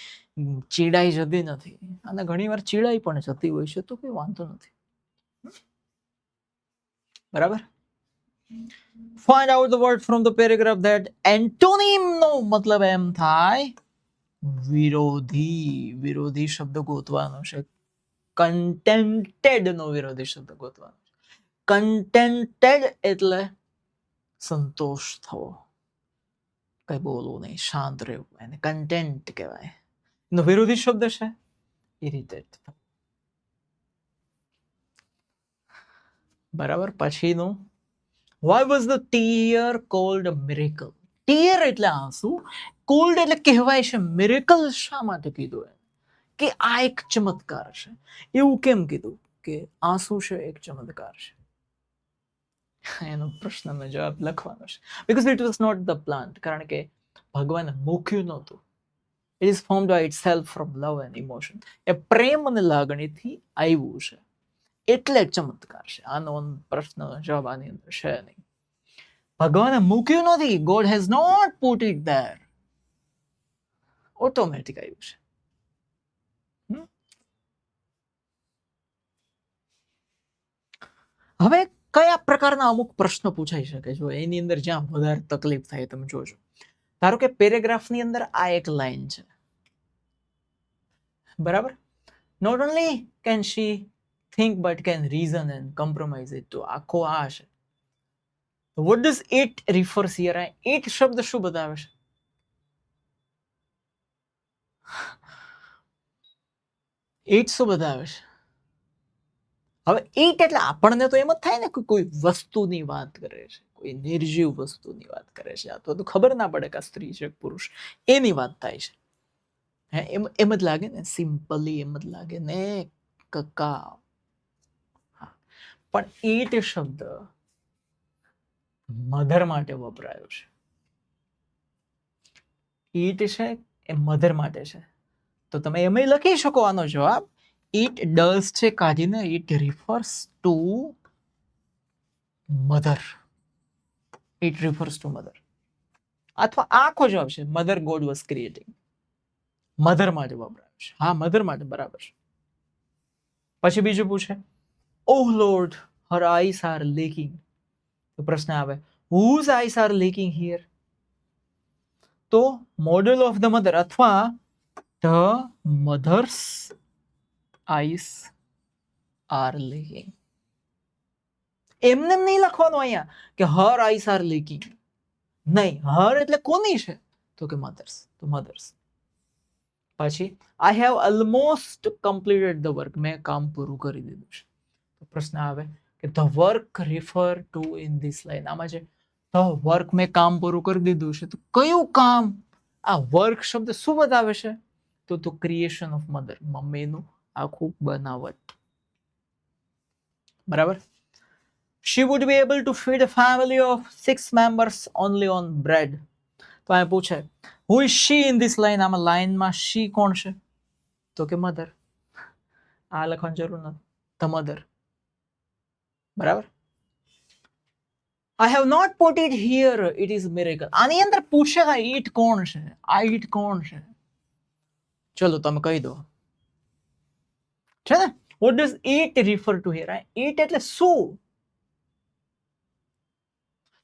ચીડાઈ જતી નથી. અને ઘણી વાર ચીડાઈ પણ જતી હોય છે તો કોઈ વાંધો નથી. બરાબર. Find out the word from the paragraph that antonym નો મતલબ એમ થાય વિરોધી. વિરોધી શબ્દ ગોતવાનો છે. કન્ટેન્ટેડ નો વિરોધી શબ્દ ગોતવાનો છે. કન્ટેન્ટેડ એટલે સંતોષ થવો, કઈ બોલવું નહીં, શાંત રહેવું, એને કન્ટેન્ટ કહેવાય. એનો વિરોધી શબ્દ છે ઇરિટેટ. બરાબર. પછીનું why was the tear called a miracle? Tear એટલે આંસુ, કોલ્ડ એટલે કહેવાય છે. મિરેકલ શા માટે કીધું? કે આ એક ચમત્કાર છે. એવું કેમ કીધું કે આંસુ છે એક ચમત્કાર છે? એનો પ્રશ્નનો જવાબ લખવાનો છે. Because it was not the plant. કારણ કે ભગવાને મૂક્યું નહોતું. It is formed by itself from love and emotion. એ પ્રેમ અને લાગણીથી આવ્યું છે, એટલે ચમત્કાર છે. આનો પ્રશ્નનો જવાબ આની અંદર છે નહીં. ભગવાને મૂક્યું નથી. God has not put it there. Automatic આવ્યું છે. હવે કયા પ્રકારના અમુક પ્રશ્નો પૂછાઈ શકે જો એની અંદર જ્યાં વધારે તકલીફ થાય તમે જોજો. ધારો કે પેરેગ્રાફની અંદર આ એક લાઈન છે, બરાબર. Not only can she think but can reason and compromise it. તો આખો આ છે. What does it refers here? It શબ્દ શું બતાવે છે? ઇટ શું બતાવે છે? હવે ઇટ એટલે આપણને તો એમ જ થાય ને કે કોઈ વસ્તુની વાત કરે છે, કોઈ નિર્જીવ વસ્તુની વાત કરે છે. આ તો ખબર ના પડે કે આ સ્ત્રી છે પુરુષ, એની વાત થાય છે. હે એમ જ લાગે ને, સિમ્પલી એમ જ લાગે ને કકા. પણ ઈટ શબ્દ મધર માટે વપરાયો છે. ઈટ છે એ મધર માટે છે. તો તમે એમ લખી શકો આનો જવાબ ઇટ ડઝ છે કાઢીને it refers two mother. It refers two mother. અથવા આખો જવાબ છે mother God was creating. Mother માટે વપરાયો છે. હા, મધર માટે બરાબર છે. પછી બીજું પૂછે, oh lord her eyes are leaking. તો પ્રશ્ન આવે whose eyes are leaking here? તો મોડેલ ઓફ ધ મધર અથવા the mother's eyes are leaking. એમને નહીં લખવાનું અહીંયા કે હર આઈસ આર લીકિંગ. નહીં, હર એટલે કોની છે? તો કે મધર્સ. તો મધર્સ. પછી I have almost completed the work. મેં કામ પૂરું કરી દીધું છે. તો પ્રશ્ન આવે કે the work refer two in this line. આમાં છે ધ વર્ક, મેં કામ પૂરું કરી દીધું છે. તો કયું કામ? આ વર્ક શબ્દ શું બતાવે છે? તો ક્રિએશન ઓફ મધર, મમ્મીનું આખું બનાવટ. બરાબર. She would be able to feed a family of 6 members only on bread. તો આ પૂછે who is she in this line? આમાં લાઈનમાં she કોણ છે? તો કે મધર. આ લખવાની જરૂર નથી, the mother. બરાબર. I have not put it here, it is miracle. આની અંદર પૂછે ઈટ કોણ છે? આ ઈટ કોણ છે? ચલો તમે કહી દો છે ને. what does it refer to here? ઈટ એટલે શું?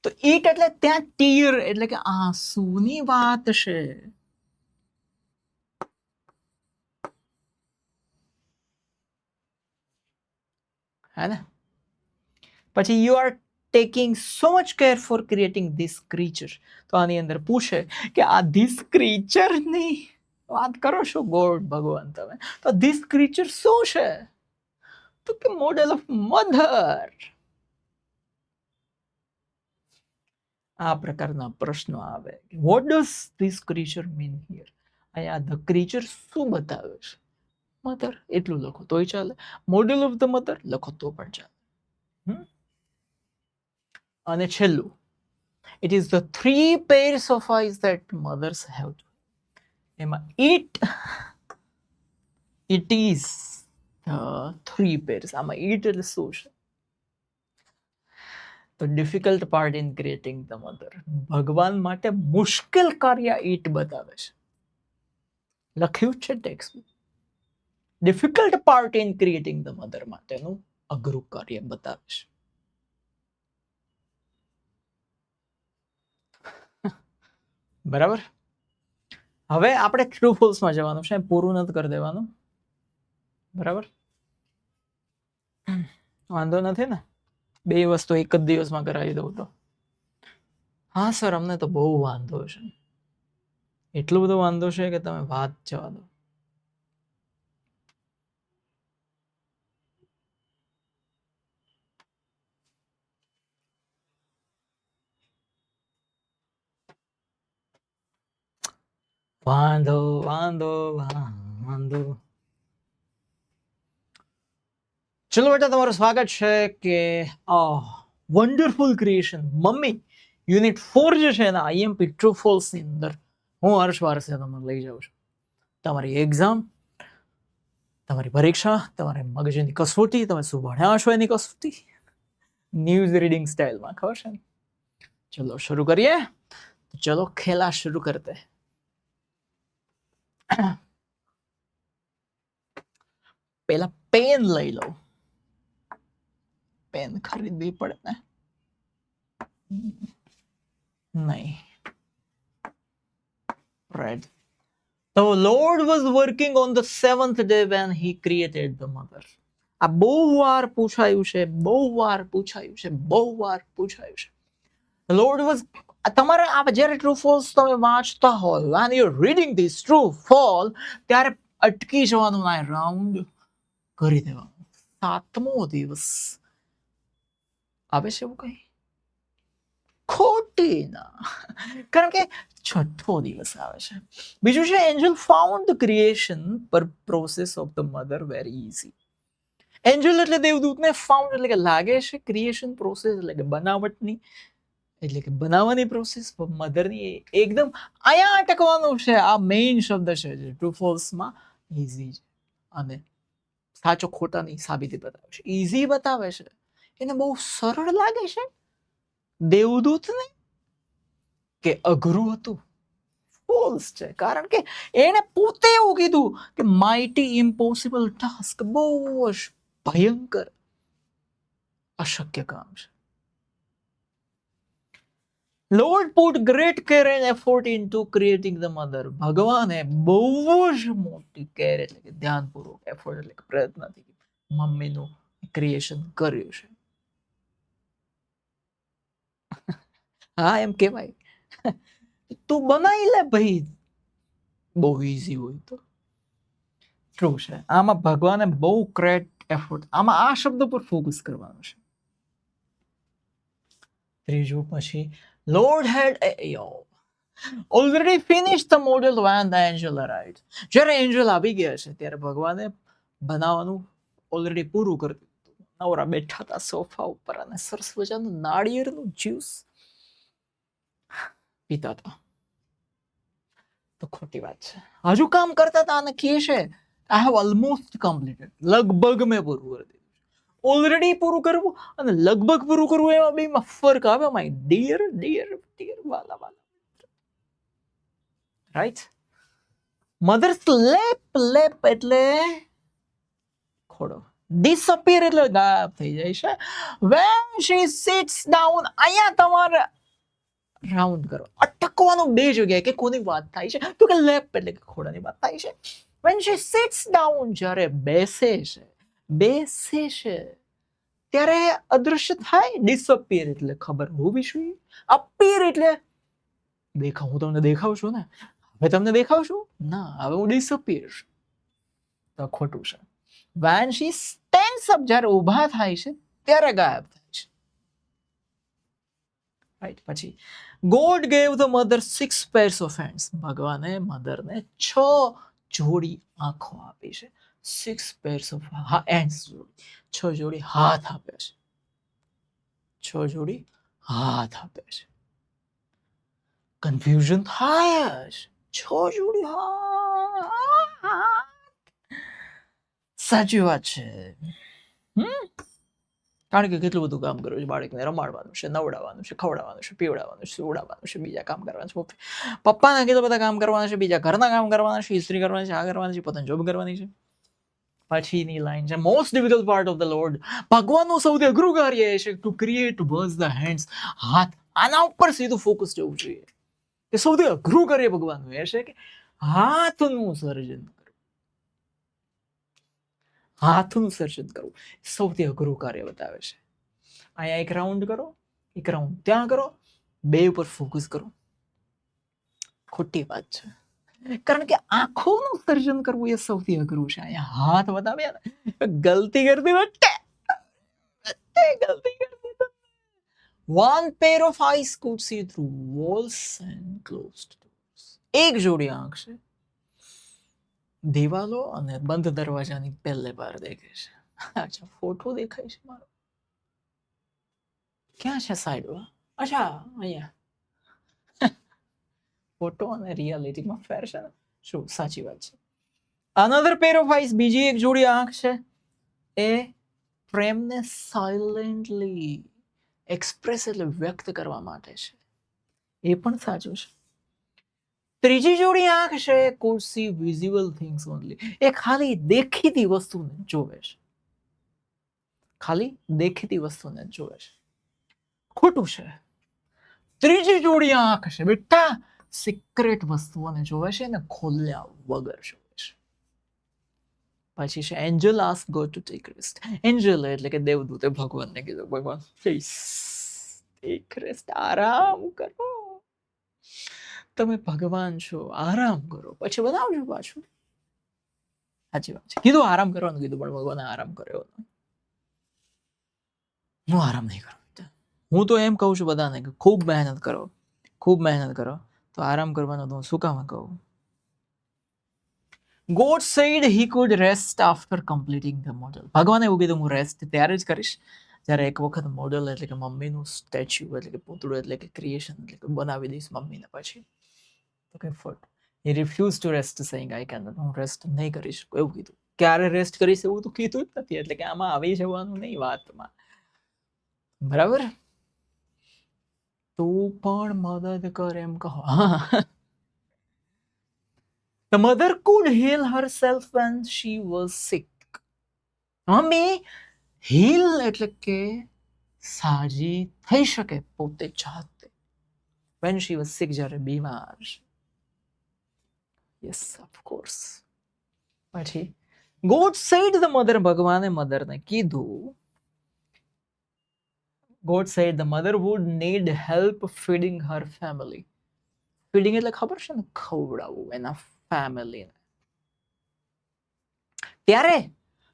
તો ઈટ એટલે ત્યાં ટીયર એટલે કે આંસુની વાત છે. હે ને. પછી you are taking so much care for creating this creature. તો આની અંદર પૂછે કે આ ધીસ ક્રીચરની વાત કરો છો ગોડ ભગવાન તમે? તો ધીસ ક્રીચર શું છે? તો કે મોડેલ ઓફ મધર. આ પ્રકારના પ્રશ્નો આવે. What does this creature mean here? અહીંયા ધ ક્રીચર શું બતાવે છે? મધર. એટલું લખો તોય ચાલે. મોડેલ ઓફ ધ મધર લખો તો પણ ચાલે. અને છેલ્લું, it is the 3 pairs of eyes that mothers have. એમાં ઇટ ઇઝ ધ 3 pairs. આમાં ઇટ એટલે શું છે? તો difficult part in creating the mother. ભગવાન માટે મુશ્કેલ કાર્ય ઈટ બતાવે છે. લખ્યું છે text. Difficult part in creating the mother માટેનું અઘરું કાર્ય બતાવે છે. બરાબર. હવે આપણે ટ્રુ ફોલ્સમાં જવાનું છે, પૂરું નથી કરી દેવાનું. બરાબર, વાંધો નથી ને? 2 વસ્તુ એક જ દિવસમાં કરાવી દઉં તો? હા સર, અમને તો બહુ વાંધો છે. એટલો બધો વાંધો છે કે તમે વાત જવા દો. વાંધો વાંધો વાંધો. ચલો બેટા, તમારું સ્વાગત છે કે વન્ડરફુલ ક્રિએશન મમ્મી યુનિટ 4 જે છે એના આઈએમપી ટ્રુ ફોલ્સ ની અંદર હું હર્ષ વારસે તમને લઈ જાઉં છું તમારી એક્ઝામ, તમારી પરીક્ષા, તમારી મગજની કસોટી, તમે શું ભણ્યા છો એની કસોટી, ન્યૂઝ રીડિંગ સ્ટાઇલમાં, ખબર છે ને? ચલો शुरू करिए, चलो खेला शुरू करते हैं। પેલા પેન લઈ લો, પેન ખરીદવી પડે ને? નહીં. Right. The Lord was working on the seventh day when he created the mother. આ બહુ વાર પૂછાયું છે, બહુ વાર પૂછાયું છે, બહુ વાર પૂછાયું છે. The Lord was, તમારે આ જ્યારે ટ્રુ ફોલ્સ તમે વાંચતા હોય, when you're reading this true false, ત્યારે અટકી જવાનું, ના રાઉન્ડ કરી દેવાનું. 7મો દિવસ આવે છે એવું કઈ? ખોટી ના, કારણ કે 6થો દિવસ આવે છે. બીજું છે એન્જલ ફાઉન્ડ ધ ક્રિએશન પર process of the mother very easy. Angel એટલે દેવદૂતને, ફાઉન્ડ એટલે કે લાગે છે, ક્રિએશન પ્રોસેસ એટલે કે બનાવટની, એટલે કે બનાવવાની પ્રોસેસ મધરની એકદમ અહીંયા અટકવાનું છે. આ મેઇન શબ્દ છે જે ટ્રુ ફોલ્સમાં ઇઝી છે અને સાચો ખોટાની સાબિતી બતાવે છે. ઇઝી બતાવે છે, એને બહુ સરળ લાગે છે દેવદૂતને કે અઘરું હતું? ફોલ્સ છે, કારણ કે એને પોતે એવું કીધું કે માઇટી ઇમ્પોસિબલ ટાસ્ક, બહુ જ ભયંકર અશક્ય કામ છે. Lord put great care and effort into creating the mother. ભગવાને બહુ જ મોટી કેર એટલે કે ધ્યાનપૂર્વક, એફર્ટ એટલે કે પ્રયત્નથી મમ્મીનું ક્રિએશન કર્યું છે. હા એમ કહેવાય, તું બનાવી લે ભાઈ, બહુ ઇઝી હોય તો. ટ્રુ છે, આમાં ભગવાને બહુ ગ્રેટ એફર્ટ, આમાં આ શબ્દ પર ફોકસ કરવાનું છે. ત્રીજું પછી Lord had already finished the model when the angel arrived. જ્યારે એન્જલ આવી ગયા છે ત્યારે ભગવાને બનાવવાનું ઓલરેડી પૂરું કરી દીધું. નવરા બેઠા હતા સોફા ઉપર અને સરસ મજાનું નાળિયેરનું જ્યુસ પીતા હતા. તો ખોટી વાત છે, હજુ કામ કરતા હતા અને કહે છે આઈ હેવ ઓલમોસ્ટ કમ્પ્લીટેડ, લગભગ મેં પૂરું કરી દીધું. ઓલરેડી પૂરું કરવું અને લગભગ પૂરું કરવું, એમાં બેમાં ફરક આવે માય ડિયર ડિયર ડિયર વાલા વાલા. રાઈટ? મધર્સ લેપ, લેપ એટલે ખોડો, ડિસઅપિયર એટલે ગાયબ થઈ જાય છે. when she sits down, અહીંયા તમારે રાઉન્ડ કરો, અટકવાનું બે જગ્યાએ કે કોની વાત થાય છે, તો કે લેપ એટલે કે ખોડાની વાત થાય છે. when she sits down, જ્યારે બેસે છે, બેસે છે ત્યારે અદૃશ્ય થાય. ડિસઅપિયર એટલે ખબર હોવી જોઈએ, અપિયર એટલે દેખાવ. હું તમને દેખાવ છું ને, હવે તમને દેખાવ છું ના, હવે હું ડિસઅપિયર. તો ખોટું છે. when she stands up, જ્યારે ઊભા થાય છે ત્યારે ગાયબ થાય છે. રાઈટ? પછી God gave the mother 6 pairs of hands. ભગવાને મધરને 6 જોડી આંખો આપી છે. 6 pairs of hands, 6 જોડી હાથ આપે છે. 6 જોડી હાથ આપે છે. કન્ફ્યુઝન થાય જ, 6 જોડી હાથ. સાચી વાત છે. કારણ કે કેટલું બધું કામ કરવું છે, બાળકને રમાડવાનું છે, નવડાવવાનું છે, ખવડાવવાનું છે, પીવડાવવાનું છે, સુવડાવવાનું છે, બીજા કામ કરવાનું છે, પપ્પાને કેટલા બધા કામ કરવાના છે, બીજા ઘરના કામ કરવાના છે, ઇસ્ત્રી કરવાની છે, આ કરવાની છે, પોતાની જોબ કરવાની છે. પછીની લાઈન છે most difficult part of the lord. ભગવાનનું સૌથી અઘરું કાર્ય એ છે to create bus the hands, હાથ. આના ઉપર સીધું ફોકસ જવું જોઈએ કે સૌથી અઘરું કાર્ય ભગવાનનું એ છે કે હાથનું સર્જન કરવું. હાથનું સર્જન કરવું સૌથી અઘરું કાર્ય બતાવે છે. અહીંયા એક રાઉન્ડ કરો, એક રાઉન્ડ ત્યાં કરો, બે ઉપર ફોકસ કરો. ખોટી વાત છે, કારણ કે આંખોનું સર્જન કરવું એ સૌથી અઘરું છે. અહીંયા હાથ બતાવ્યા ને, ગલતી કરતી વખતે ગલતી કરતી. One pair of eyes could see through walls and closed doors. એક જોડી આંખ છે, દિવાલો અને બંધ દરવાજાની પહેલે બાર દેખે છે. અચ્છા, ફોટો દેખાય છે મારો, ક્યાં છે સાઈડમાં? અચ્છા અહીંયા. ફોટો અને રિયાલિટીમાં ફેર છે ને? શું સાચી વાત છે. અનધર પેર ઓફ આઈસ, બીજી એક જોડી આંખ છે, એ પ્રેમને સાયલેન્ટલી એક્સપ્રેસ એટલે વ્યક્ત કરવા માટે છે. એ પણ સાચું છે. ત્રીજી જોડી આંખ છે, could see visible things only. એ ખાલી દેખીતી વસ્તુને જોવે છે. ખાલી દેખીતી વસ્તુને જોવે છે. ખોટું છે. ત્રીજી જોડી આંખ છે બેટા, સિક્રેટ વસ્તુઓને જોવે છે ને ખોલ્યા વગર જોવે છે. પછી છે Angel ask God to take rest. Angel એટલે કે દેવદૂતે ભગવાનને કીધું, ભગવાન પ્લીઝ ટેક રેસ્ટ, આરામ કરો, તમે ભગવાન છો, આરામ કરો, પછી બનાવજો પાછું. સાચી વાત છે, કીધું આરામ કરવાનું કીધું, પણ ભગવાને આરામ કર્યો નહીં. હું આરામ નહીં કરું. હું તો એમ કહું છું બધાને કે ખૂબ મહેનત કરો, ખૂબ મહેનત કરો, તો આરામ કરવાનો તો હું શું કામ કહું. God said he could rest after completing the model. ભગવાને એવું કીધું હું રેસ્ટ ત્યારે જ કરીશ જ્યારે એક વખત મોડલ એટલે કે મમ્મીનું સ્ટેચ્યુ એટલે કે પૂતળું એટલે કે ક્રિએશન એટલે કે બનાવી દઈશ મમ્મીને. પછી તો કે ફોટ he refused to rest saying I cannot. હું રેસ્ટ નહીં કરી શકું એવું કીધું. ક્યારે રેસ્ટ કરીશ એવું તો કીધું જ નથી, એટલે કે આમાં આવી જવાનું નહીં વાતમાં, બરાબર. તું પણ મદદ કર એમ કહો. હા, the mother could heal herself when she was sick. Mummy heal એટલે કે સાજી થઈ શકે પોતે જાતે. when she was sick, જ્યારે બીમાર. yes of course. પછી God said the mother, ભગવાને મધરને કીધું, God said the mother would need help feeding her family. Feeding એટલે ખબર છે ને, ખવડાવવું એના ફેમિલીને. ત્યારે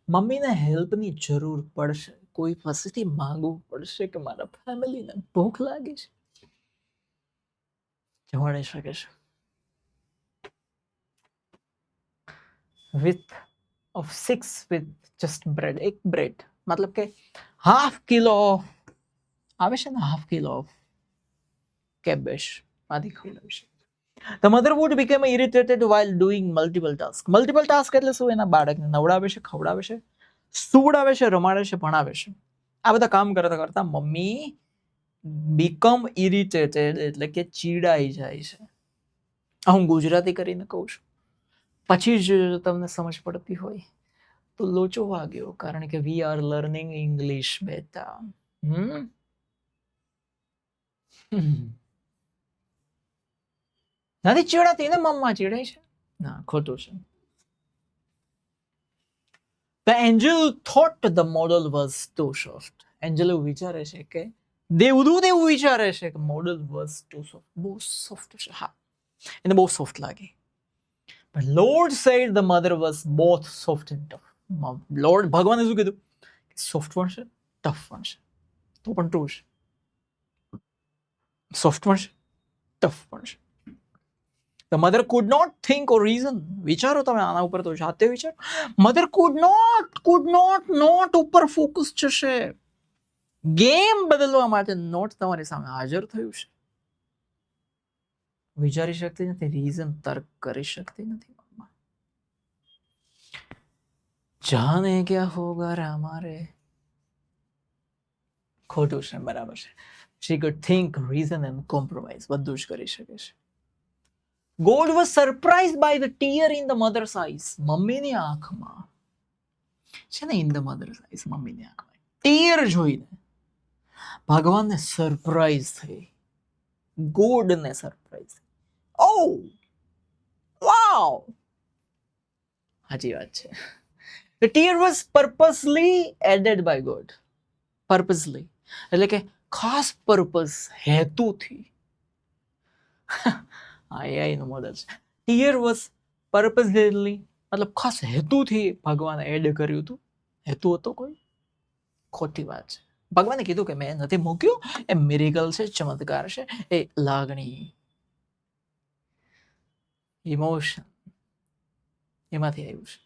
મમ્મીને હેલ્પની જરૂર પડશે, કોઈ પાસેથી માંગવું પડશે કે મારા ફેમિલીને ભૂખ લાગી છે. જવાડી શકે છે. with of 6 with just bread, એક બ્રેડ મતલબ કે હાફ કિલો આવે છે ને, હાફ કિલો કેબેજ માંથી ખવડાવી છે. The mother would become irritated while doing multiple tasks. Multiple task એટલે શું? એના બાળકને નવડાવે છે, ખવડાવે છે, સુવડાવે છે, રમાડે છે, ભણાવે છે. આ બધા કામ કરતા કરતા મમ્મી become irritated એટલે કે ચીડાઈ જાય છે. હું ગુજરાતી કરીને કહું છું, પછી જ તમને સમજ પડતી હોય તો લોચો વાગ્યો, કારણ કે વી આર લર્નિંગ ઇંગ્લિશ બેટા. નથી ચીડાતી ને, મમ્મા ચીડાય છે? ના, ખોટું છે. The angel thought the model was too soft. Angel એવું વિચારે છે કે દેવદૂત એવું વિચારે છે કે મોડલ was too soft, બહુ સોફ્ટ છે. હા, એને બહુ સોફ્ટ લાગી. But Lord said the mother was both soft and tough. Lord ભગવાને શું કીધું? સોફ્ટ પણ છે, ટફ પણ છે. તો પણ ટ્રુ છે. સોફ્ટ પણ છે, ટફ પણ છે. The mother could not think or reason. વિચારો તમે આના ઉપર, તો જાતે વિચારો. મધર not ઉપર ફોકસ જશે. ગેમ બદલવા માટે નોટ તમારી સામે હાજર થયું છે. વિચારી શકતી નથી, રીઝન તર્ક કરી શકતી નથી. જાને ક્યા હોગા હમારે. ખોટું છે, બરાબર છે. She could think, reason and compromise. બધું જ કરી શકે છે. God was surprised by the tear in the mother's eyes. મમ્મીની આંખમાં છે ને, in the mother's eyes, મમ્મીની આંખમાં ટીયર જોઈને ભગવાનને સરપ્રાઈઝ થઈ, ગોડને સરપ્રાઈઝ થઈ. ઓ વાવ, સાચી વાત છે. The tear was purposely added by God. Purposely એટલે કે ખાસ પર્પઝ, હેતુથી. AI નું મોડલ છે. ટીયર વોઝ પર્પઝલી મતલબ ખાસ હેતુથી ભગવાને એડ કર્યું હતું. હેતુ હતો કોઈ? ખોટી વાત છે. ભગવાને કીધું કે મેં નથી મૂક્યું, એ મિરેકલ છે, ચમત્કાર છે, એ લાગણી, ઇમોશન એમાંથી આવ્યું છે.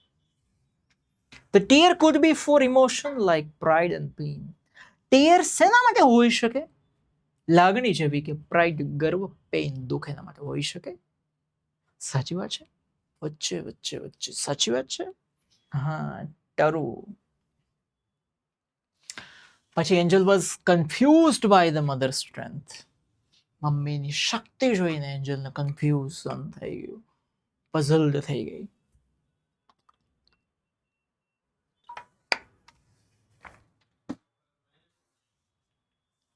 The tear could be for emotion like pride and pain. Tear શેના માટે હોઈ શકે? લાગણી જેવી કે પ્રાઇડ, ગર્વ, પેઇન, દુઃખ, એના માટે હોઈ શકે. સાચી વાત છે. વચ્ચે વચ્ચે વચ્ચે સાચી વાત છે. હા, ટરુ. પછી angel was confused by the mother strength. મમ્મીની શક્તિ જોઈને એન્જલને કન્ફ્યુઝન થઈ ગયું, પઝલ્ડ થઈ ગઈ.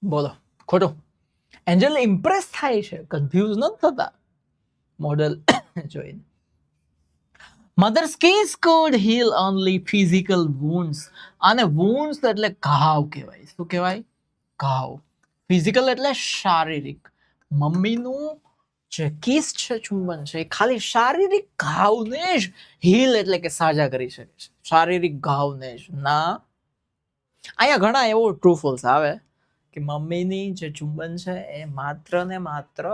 બોલો ખોટું. એન્જલ ઇમ્પ્રેસ થાય છે, કન્ફ્યુઝ નથી થતા મોડલ જોઈને. Mothers kiss could heal only physical wounds. આને wounds એટલે ઘાવ કહેવાય. શું કહેવાય? ઘાવ. ફિઝિકલ એટલે શારીરિક. મમ્મીનું જે કિસ છે, ચુંબન છે, એ ખાલી શારીરિક ઘાવને જ હીલ એટલે કે સાજા કરી શકે છે. શારીરિક ઘાવને જ ના. અહીંયા ઘણા એવો ટ્રુ ફોલ્સ આવે કે મમ્મીની જે ચુંબન છે એ માત્ર ને માત્ર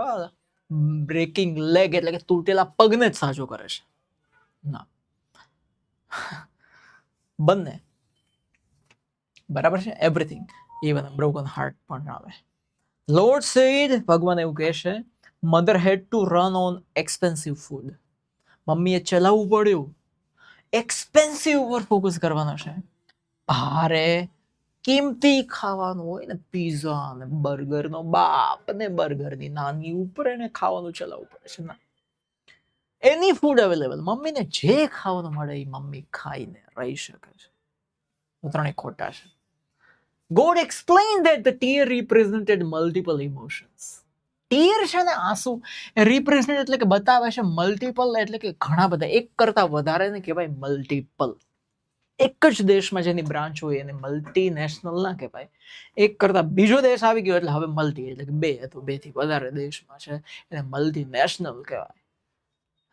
બ્રેકિંગ લેગ એટલે કે તૂટેલા પગને જ સાજો કરે છે. ના, બંને બરાબર છે. એવરીથિંગ, ઇવન બ્રોકન હાર્ટ પણ આવે. લોર્ડ સેડ, ભગવાન એવું કહે છે, mother had to run on expensive food. મમ્મીએ ચલાવવું પડ્યું, એક્સપેન્સિવ ઉપર ફોકસ કરવાનો છે. ભારે કિંમતી ખાવાનું હોય ને, પીઝા ને બર્ગર નો બાપ ને બર્ગરની નાની ઉપર એને ખાવાનું ચલાવવું પડે છે. ના, એની ફૂડ અવેલેબલ, મમ્મીને જે ખાવાનું મળે એ મમ્મી ખાઈને રહી શકે છે. ત્રણેય ખોટા છે. God explained that the tear represented multiple emotions. Tear છે ને, આંસુ, રિપ્રેઝેન્ટ એટલે કે બતાવે છે, મલ્ટિપલ એટલે કે ઘણા બધા, એક કરતા વધારે ને કહેવાય મલ્ટિપલ. એક જ દેશમાં જેની બ્રાન્ચ હોય એને મલ્ટીનેશનલ ના કહેવાય. એક કરતા બીજો દેશ આવી ગયો એટલે હવે મલ્ટી એટલે કે બે અથવા બે થી વધારે દેશમાં છે એને મલ્ટીનેશનલ કહેવાય.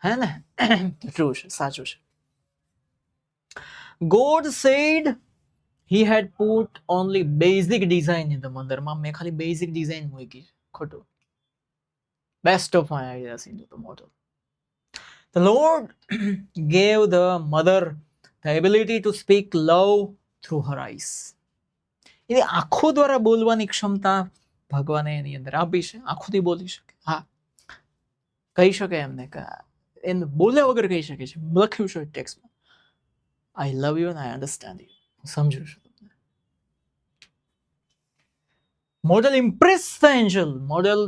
હે ને? ટ્રુ છે, સાચું છે. God said he had put only basic design in the mother. મેં ખાલી બેઝિક ડિઝાઇન મૂકી. ખોટું. Best of my ideas into the model. The Lord gave the mother the ability to speak love through her eyes. એ આંખો દ્વારા બોલવાની ક્ષમતા ભગવાને એની અંદર આપી છે. આંખોથી બોલી શકે. હા, કહી શકે એમને કે એને બોલ્યા વગર કહી શકે છે. લખ્યું છે ટેક્સ્ટમાં, I love you and I understand you. સમજુ છું તમને. Model impress the angel. Model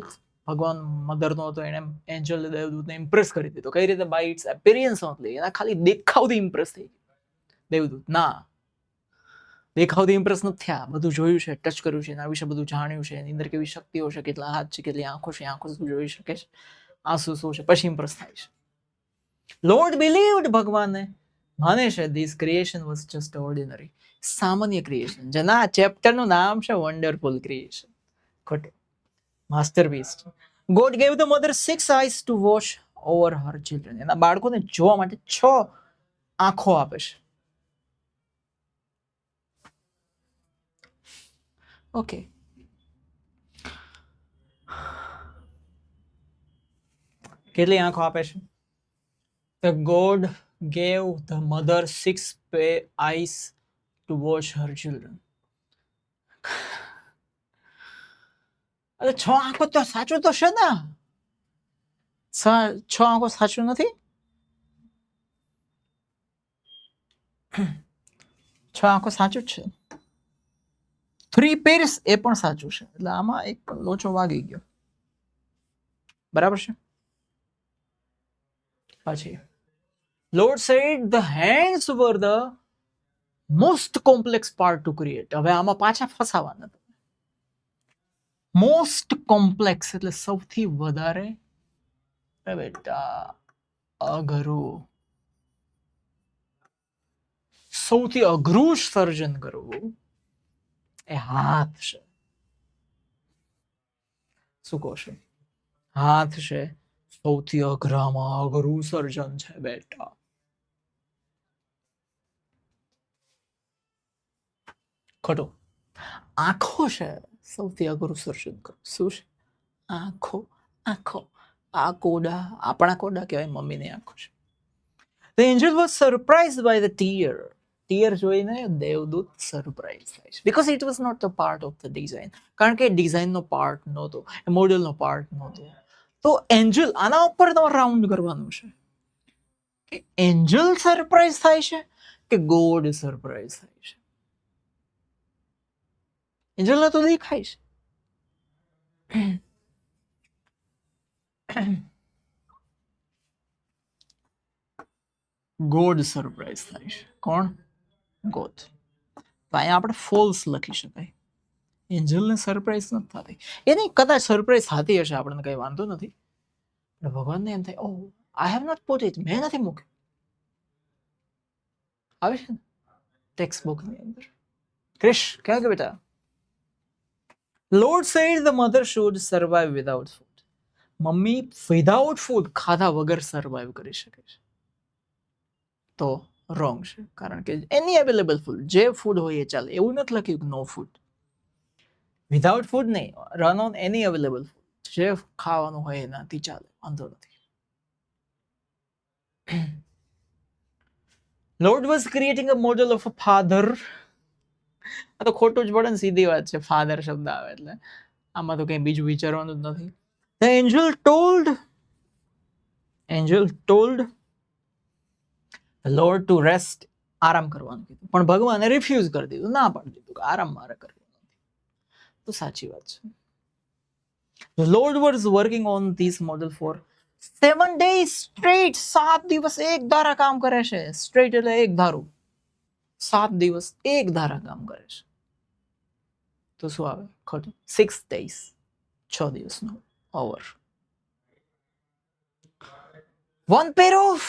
ભગવાન મધર નો હતો, એને એન્જલ દેવદૂતને ઇમ્પ્રેસ કરી દીધો. કઈ રીતે? By its appearance only. એના ખાલી દેખાવથી ઇમ્પ્રેસ થઈ દેવદૂત. ના, દેખાવથી ઇમ્પ્રેસ નથી થયા. બધું જોયું છે, ટચ કર્યું છે, એના વિશે બધું જાણ્યું છે, એની અંદર કેવી શક્તિઓ છે, કેટલા હાથ છે, કેટલી આંખો છે, આંખો શું જોઈ શકે છે, આંસુ શું છે, પછી ઇમ્પ્રેસ થાય છે. લોર્ડ બિલીવ્ડ, ભગવાને માને છે, this creation was just ordinary, સામાન્ય ક્રિએશન. જેના ચેપ્ટરનું નામ છે વન્ડરફુલ ક્રિએશન. ખોટું. માસ્ટરપીસ છે. God gave the mother 6 eyes two watch over Har children. એના બાળકોને જોવા માટે 6 આંખો આપે છે. ઓકે, કેટલી આંખો આપે છે? The God gave the mother 6 eyes to watch her children. અરે 6 આંખો તો સાચું તો છે ને? 6 આંખો સાચું નથી? 6 આંખો સાચું જ છે. 3 pairs એ પણ સાચું છે. એટલે આમાં એક લોચો વાગી ગયો. બરાબર છે. પછી Lord said the hands were the most complex part to create. હવે આમાં પાછા ફસાવાના. મોસ્ટ કોમ્પ્લેક્સ એટલે સૌથી વધારે બેટા અઘરું, સૌથી અઘરું સર્જન કરવું એ હાથ છે. શું કહો છો? હાથ છે સૌથી અઘરામાં અઘરું સર્જન છે બેટા. ખોટું. આંખો છે સૌથી અઘરું સર્જન કરવું. શું છે? આંખો. આંખો. આ કોડા, આપણા કોડા કહેવાય, મમ્મીની આંખો છે. The angel was surprised by the tear. Tear જોઈને દેવદૂત સરપ્રાઈઝ થાય છે. Because it was not the part of the design. કારણ કે ડિઝાઇનનો પાર્ટ નહોતો, મોડેલનો પાર્ટ નહોતો. તો એન્જલ, આના ઉપર તમારે રાઉન્ડ કરવાનું છે કે એન્જલ સરપ્રાઈઝ થાય છે કે ગોડ સરપ્રાઈઝ થાય છે. એન્જલ તો દેખાય છે, ગોડ સરપ્રાઈઝ થાય છે. કોણ? ગોડ. તો અહીંયા આપણે ફોલ્સ લખી શકાય, એન્જલને સરપ્રાઈઝ નથી થતી. એની કદાચ સરપ્રાઈઝ થતી હશે, આપણને કઈ વાંધો નથી, પણ ભગવાનને એમ થાય, oh I have not put it, મેં નથી મૂક્યું. આવે છે ને ટેક્સ્ટ બુક ની અંદર. ક્રિશ ક્યાં કે બેટા? Lord said the mother should survive without food. Mummy without food, ખાધા વગર સર્વાઈવ કરી શકે છે. તો રોંગ છે, કારણ કે એની અવેલેબલ ફૂડ, જે ફૂડ હોય એ ચાલે. એવું નથી લખ્યું કે નો ફૂડ. વિધાઉટ ફૂડ નહીં, run on any available food, જે ખાવાનું હોય એનાથી ચાલે, વાંધો નથી. Lord was creating a model of a father. આ તો ખોટું જ પડે ને, સીધી વાત છે. ફાધર શબ્દ આવે એટલે આમાં તો કઈ બીજું વિચારવાનું જ નથી. The angel told the Lord to rest. આરામ કરવાનું કીધું, પણ ભગવાને રિફ્યુઝ કરી દીધું, ના પાડી દીધું કે આરામ મારે કરવાનો નથી. તો સાચી વાત છે. The Lord was working on this model for 7 days straight. 7 દિવસ એક ધારા કામ કરે છે. સ્ટ્રેટ એટલે એક ધારું. 7 દિવસ એક ધારા કામ કરે છે. તો શું આવે? ખોટું. 6 days, 6 દિવસનો over. One pair of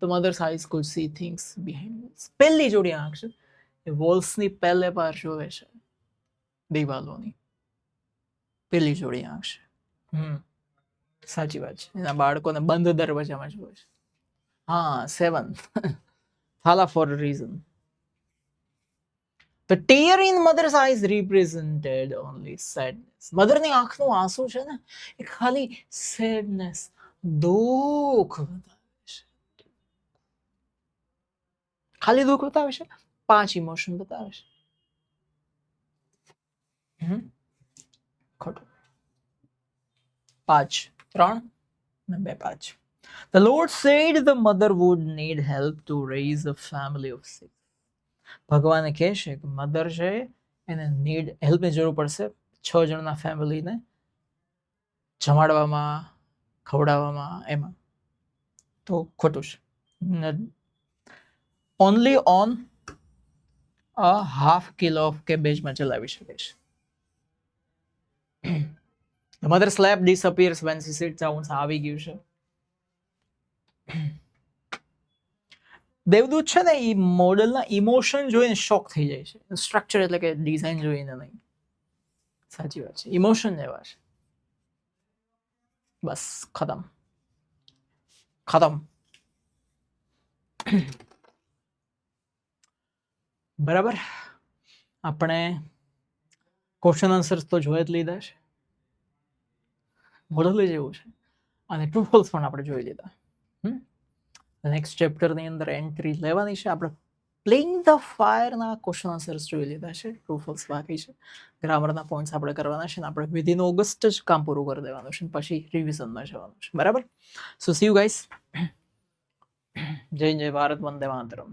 the mother's eyes could see things behind walls. પહેલી જોડી આંખ છે એ વોલ્સની પહેલે પાર જોવે છે, દિવાલોની પહેલી જોડી આંખ છે. સાચી વાત છે. એના બાળકોને બંધ દરવાજામાં જોવે છે. હા, 7 Thala for a reason. The tear in mother's eyes represented only sadness. મધરની આંખનું આંસુ છે ને એ ખાલી સેડનેસ, દુઃખ બતાવે છે. ખાલી દુઃખ બતાવે છે, 5 ઇમોશન બતાવે છે. ખોટું. 5, 3 અને 2, 5. The Lord said the mother would need help to raise a family of 6. ભગવાને કહે છે કે મધર છે એને નીડ હેલ્પની જરૂર પડશે 6 જણના ફેમિલીને જમાડવામાં, ખવડાવવામાં, એમાં. તો ખોટું છે. Only on a half kilo of કેબેજમાં ચલાવી શકે છે. The mother's slap disappears when she sits down. આવી ગયું છે. દેવદૂત છે ને એ મોડલના ઇમોશન જોઈને શોક થઈ જાય છે. સ્ટ્રક્ચર એટલે કે ડિઝાઇન જોઈને નહીં. સાચી વાત છે, ઇમોશન એવા છે. બસ ખતમ. બરાબર, આપણે ક્વેશ્ચન આન્સર્સ તો જોઈ જ લીધા છે, મોડલ જ એવું છે, અને ટ્રુ ફોલ્સ પણ આપણે જોઈ લીધા. નેક્સ્ટ ચેપ્ટરની અંદર એન્ટ્રી લેવાની છે. આપણે પ્લેઇંગ ધ ફાયરના ક્વેશ્ચન આન્સર્સ જોઈ લીધા છે, ટ્રુ ફોલ્સ બાકી છે. ગ્રામરના પોઈન્ટ્સ આપણે કરવાના છે, ને આપણે વિધિન ઓગસ્ટ જ કામ પૂરું કરી દેવાનું છે, પછી રિવિઝનમાં જવાનું છે. બરાબર. સો સી યુ ગાઈસ. જય જય ભારત, વંદે માતરમ.